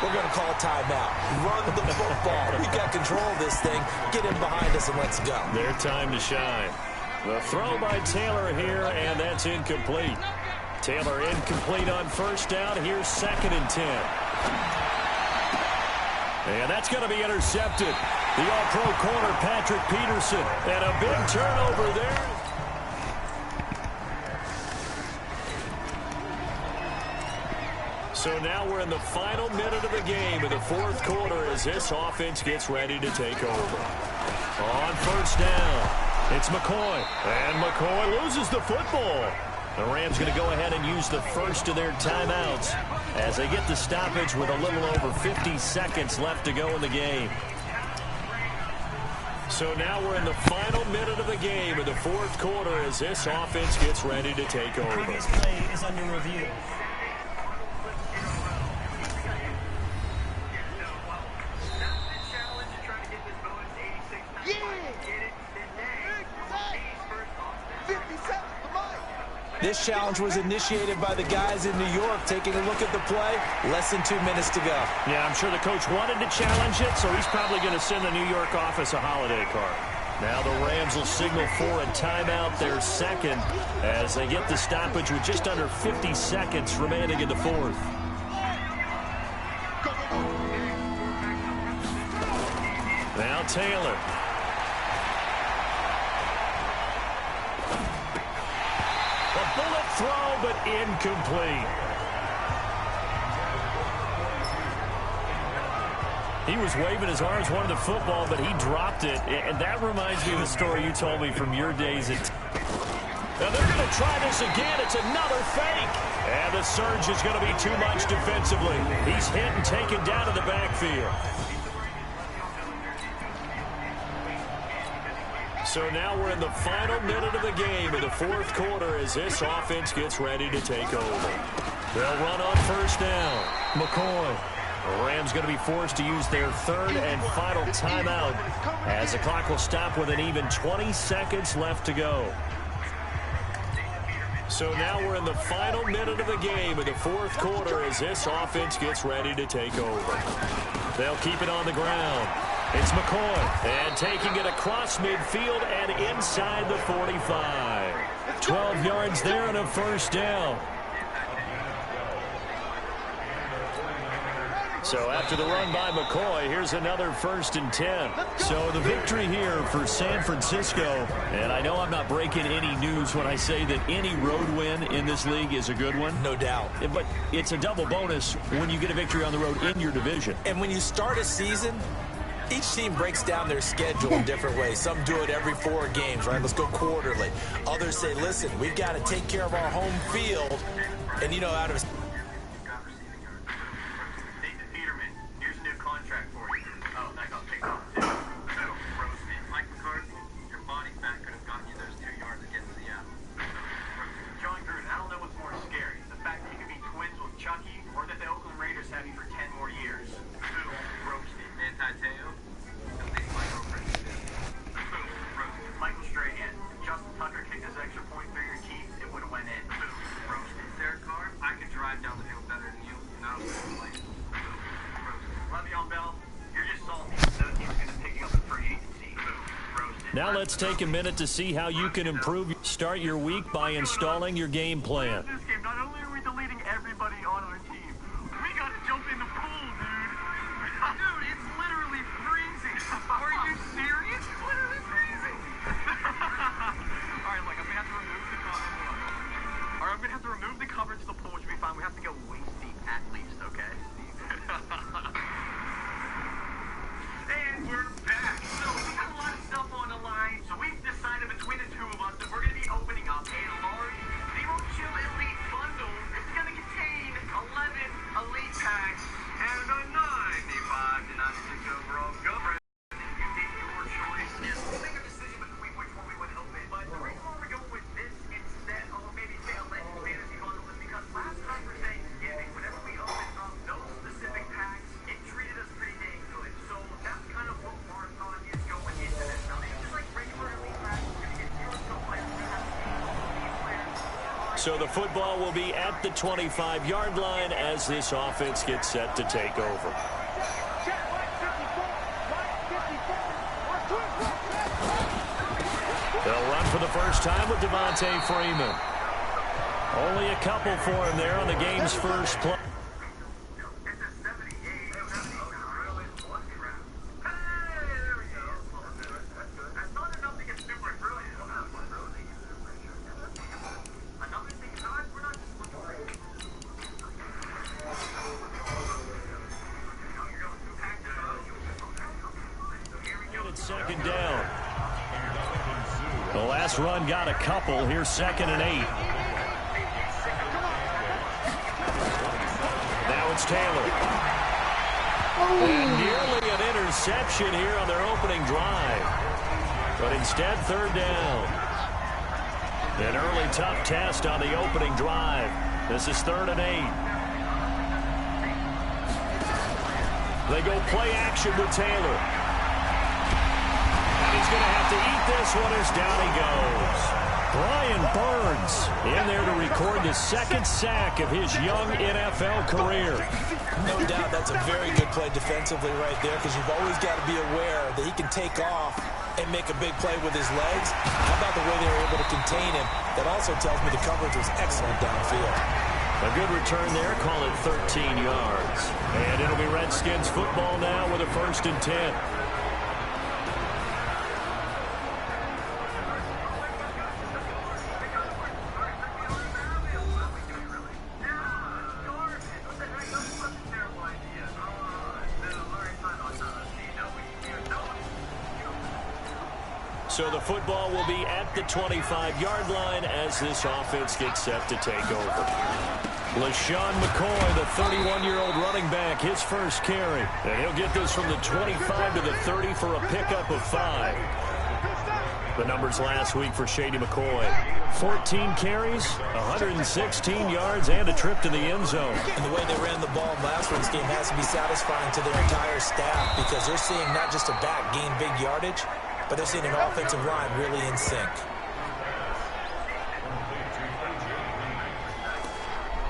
we're going to call a timeout. Run the football. We've got control of this thing. Get in behind us and let's go. Their time to shine. The throw by Taylor here, and that's incomplete. Taylor incomplete on 1st down. Here's 2nd and 10. And that's going to be intercepted. The all-pro corner, Patrick Peterson. And a big turnover there. So now we're in the final minute of the game in the fourth quarter as this offense gets ready to take over. On 1st down, it's McCoy. And McCoy loses the football. The Rams going to go ahead and use the first of their timeouts as they get the stoppage with a little over 50 seconds left to go in the game. So now we're in the final minute of the game in the fourth quarter as this offense gets ready to take over. Previous play is under review. This challenge was initiated by the guys in New York. Taking a look at the play, less than 2 minutes to go. Yeah, I'm sure the coach wanted to challenge it, so he's probably going to send the New York office a holiday card. Now the Rams will signal for a timeout, their second, as they get the stoppage with just under 50 seconds remaining in the fourth. Now Taylor. Bullet throw, but incomplete. He was waving his arms, wanted the football, but he dropped it. And that reminds me of the story you told me from your days at... Now they're going to try this again. It's another fake. And the surge is going to be too much defensively. He's hit and taken down to the backfield. So now we're in the final minute of the game in the fourth quarter as this offense gets ready to take over. They'll run on 1st down. McCoy. The Rams going to be forced to use their third and final timeout as the clock will stop with an even 20 seconds left to go. So now we're in the final minute of the game in the fourth quarter as this offense gets ready to take over. They'll keep it on the ground. It's McCoy, and taking it across midfield and inside the 45. 12 yards there and a 1st down. So after the run by McCoy, here's another 1st and 10. So the victory here for San Francisco. And I know I'm not breaking any news when I say that any road win in this league is a good one. No doubt. But it's a double bonus when you get a victory on the road in your division. And when you start a season, each team breaks down their schedule in different ways. Some do it every 4 games, right? Let's go quarterly. Others say, listen, we've got to take care of our home field. And, you know, out of... Now let's take a minute to see how you can improve. Start your week by installing your game plan. This game, not only are we deleting everybody on our team, we gotta jump in the pool, dude. Dude, it's literally freezing. Are you serious? It's literally freezing. Alright, look, I'm gonna have to remove the cover. Alright, I'm gonna have to remove the cover to the pool, which will be fine. We have to go waist deep at least, okay? And we're back. So we got a lot of stuff on the line. So we've decided between the two of us that we're going to be opening up a large Zero Chill Elite bundle. It's going to contain 11 Elite packs and a 95 to 96 overall coverage. You did your choice. Yes, we'll make a decision between which one we would open. But the reason why we're going with this instead of maybe say a Legends Fantasy bundle is because last time for Thanksgiving, whenever we opened up those specific packs, it treated us pretty dang good. So that's kind of what our thought is going into this. Now, it's just like regular Elite packs. We're going to get zero skill players. We're going to have these players. So the football will be at the 25-yard line as this offense gets set to take over. They'll run for the first time with Devontae Freeman. Only a couple for him there on the game's first play. Second down. The last run got a couple. Here's 2nd and 8. Now it's Taylor. And nearly an interception here on their opening drive. But instead, 3rd down. An early tough test on the opening drive. This is 3rd and 8. They go play action with Taylor. He's going to have to eat this one as down he goes. Brian Burns in there to record the 2nd sack of his young NFL career. No doubt that's a very good play defensively right there, because you've always got to be aware that he can take off and make a big play with his legs. How about the way they were able to contain him? That also tells me the coverage was excellent downfield. A good return there, call it 13 yards. And it'll be Redskins football now with a 1st and 10. So the football will be at the 25-yard line as this offense gets set to take over. LaShawn McCoy, the 31-year-old running back, his first carry. And he'll get this from the 25 to the 30 for a pickup of 5. The numbers last week for Shady McCoy. 14 carries, 116 yards, and a trip to the end zone. And the way they ran the ball in last week's game has to be satisfying to their entire staff, because they're seeing not just a back gain big yardage, but they're seeing an offensive line really in sync.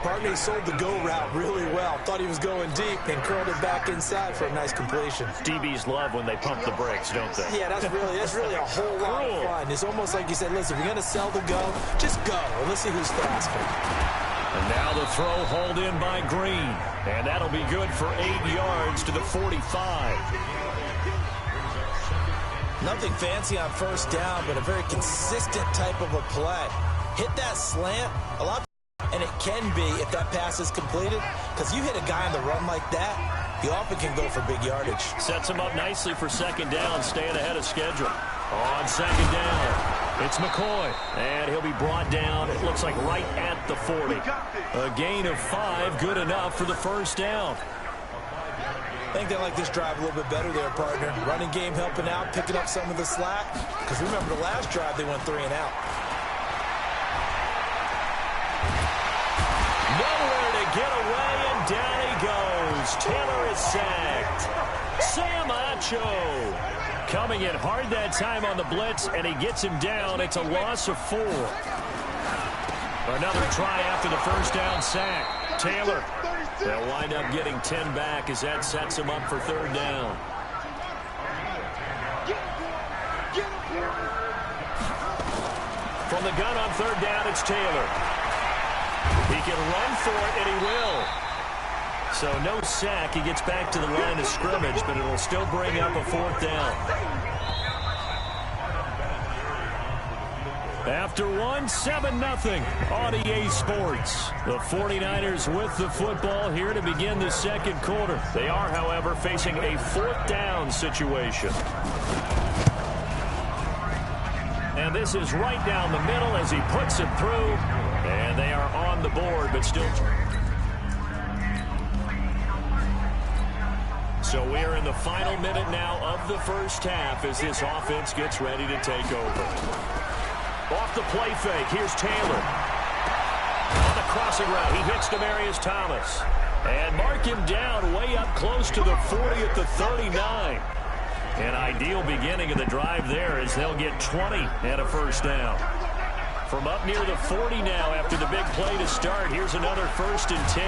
Barney sold the go route really well. Thought he was going deep and curled it back inside for a nice completion. DBs love when they pump the brakes, don't they? Yeah, that's really a whole lot of fun. It's almost like you said, listen, if you're going to sell the go, just go. And let's see who's faster. And now the throw hauled in by Green. And that'll be good for 8 yards to the 45. Nothing fancy on first down, but a very consistent type of a play. Hit that slant, a lot, and it can be if that pass is completed, because you hit a guy on the run like that, he often can go for big yardage. Sets him up nicely for 2nd down, staying ahead of schedule. On 2nd down, it's McCoy, and he'll be brought down, it looks like right at the 40. A gain of 5, good enough for the 1st down. I think they like this drive a little bit better there, partner. Running game helping out, picking up some of the slack. Because remember, the last drive, they went 3 and out. Nowhere to get away, and down he goes. Taylor is sacked. Sam Acho coming in hard that time on the blitz, and he gets him down. It's a loss of 4. Another try after the 1st down sack. Taylor. They'll wind up getting 10 back as that sets them up for 3rd down. From the gun on third down, it's Taylor. He can run for it, and he will. So no sack. He gets back to the line of scrimmage, but it'll still bring up a fourth down. After 7-0 on EA Sports. The 49ers with the football here to begin the second quarter. They are, however, facing a fourth down situation. And this is right down the middle as he puts it through. And they are on the board, but still. So we are in the final minute now of the first half as this offense gets ready to take over. Off the play fake, here's Taylor. On the crossing route, he hits Demaryius Thomas. And mark him down way up close to the 40 at the 39. An ideal beginning of the drive there as they'll get 20 and a first down. From up near the 40 now after the big play to start, here's another 1st and 10.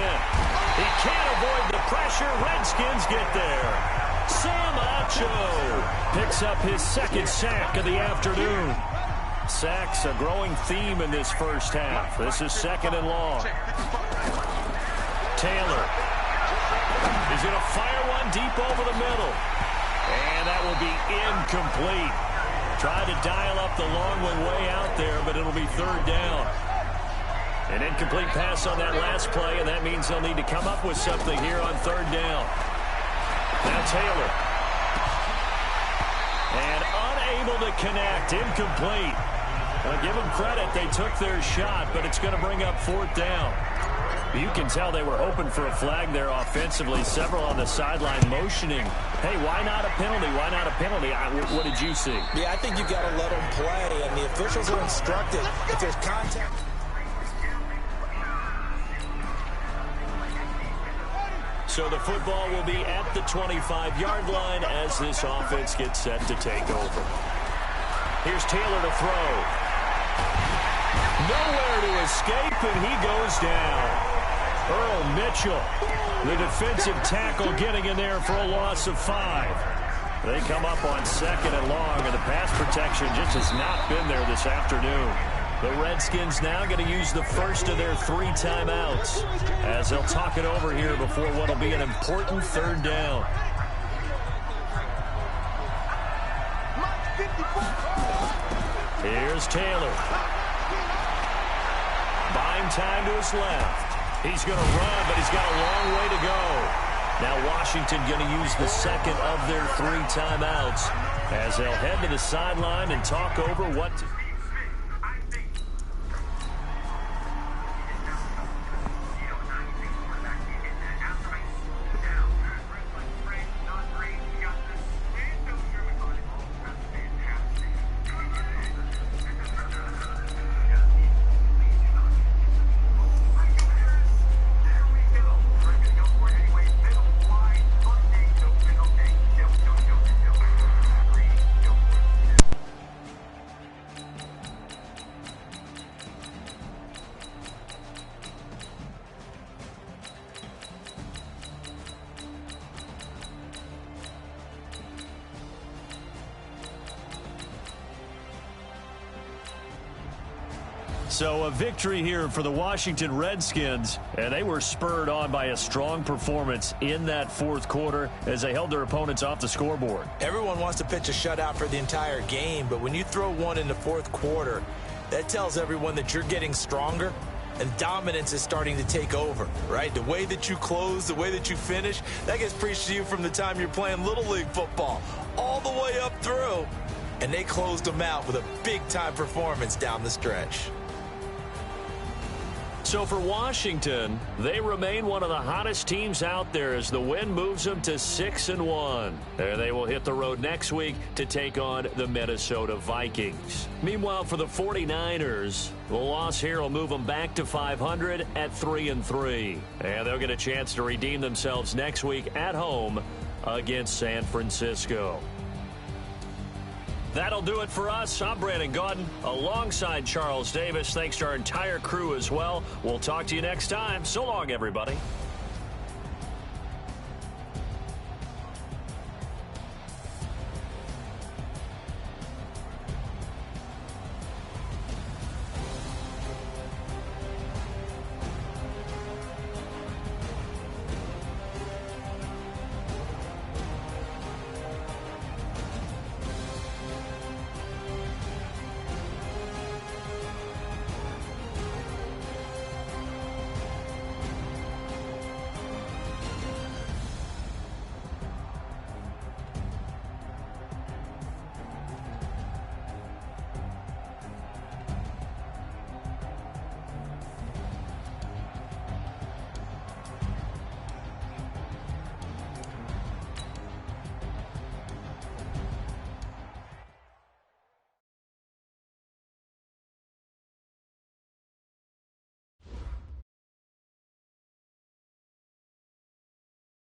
He can't avoid the pressure. Redskins get there. Sam Acho picks up his second sack of the afternoon. Sacks a growing theme in this first half. This is 2nd and long. Taylor is going to fire one deep over the middle. And that will be incomplete. Tried to dial up the long one way out there, but it'll be 3rd down. An incomplete pass on that last play, and that means they'll need to come up with something here on 3rd down. Now Taylor. And unable to connect. Incomplete. I'll give them credit. They took their shot, but it's going to bring up 4th down. You can tell they were hoping for a flag there offensively. Several on the sideline motioning. Hey, why not a penalty? Why not a penalty? What did you see? Yeah, I think you got to let them play, and the officials are instructed if there's contact. So the football will be at the 25-yard line as this offense gets set to take over. Here's Taylor to throw. Nowhere to escape, and he goes down. Earl Mitchell, the defensive tackle, getting in there for a loss of 5. They come up on 2nd and long, and the pass protection just has not been there this afternoon. The Redskins now going to use the first of their 3 timeouts as they'll talk it over here before what will be an important 3rd down. Here's Taylor. Buying time to his left. He's going to run, but he's got a long way to go. Now Washington going to use the 2nd of their 3 timeouts as they'll head to the sideline and talk over what to... So a victory here for the Washington Redskins, and they were spurred on by a strong performance in that 4th quarter as they held their opponents off the scoreboard. Everyone wants to pitch a shutout for the entire game, but when you throw one in the 4th quarter, that tells everyone that you're getting stronger and dominance is starting to take over, right? The way that you close, the way that you finish, that gets preached to you from the time you're playing Little League football all the way up through, and they closed them out with a big-time performance down the stretch. So for Washington, they remain one of the hottest teams out there as the win moves them to 6-1. And they will hit the road next week to take on the Minnesota Vikings. Meanwhile, for the 49ers, the loss here will move them back to 500 at 3-3. And they'll get a chance to redeem themselves next week at home against San Francisco. That'll do it for us. I'm Brandon Gaudin alongside Charles Davis. Thanks to our entire crew as well. We'll talk to you next time. So long, everybody.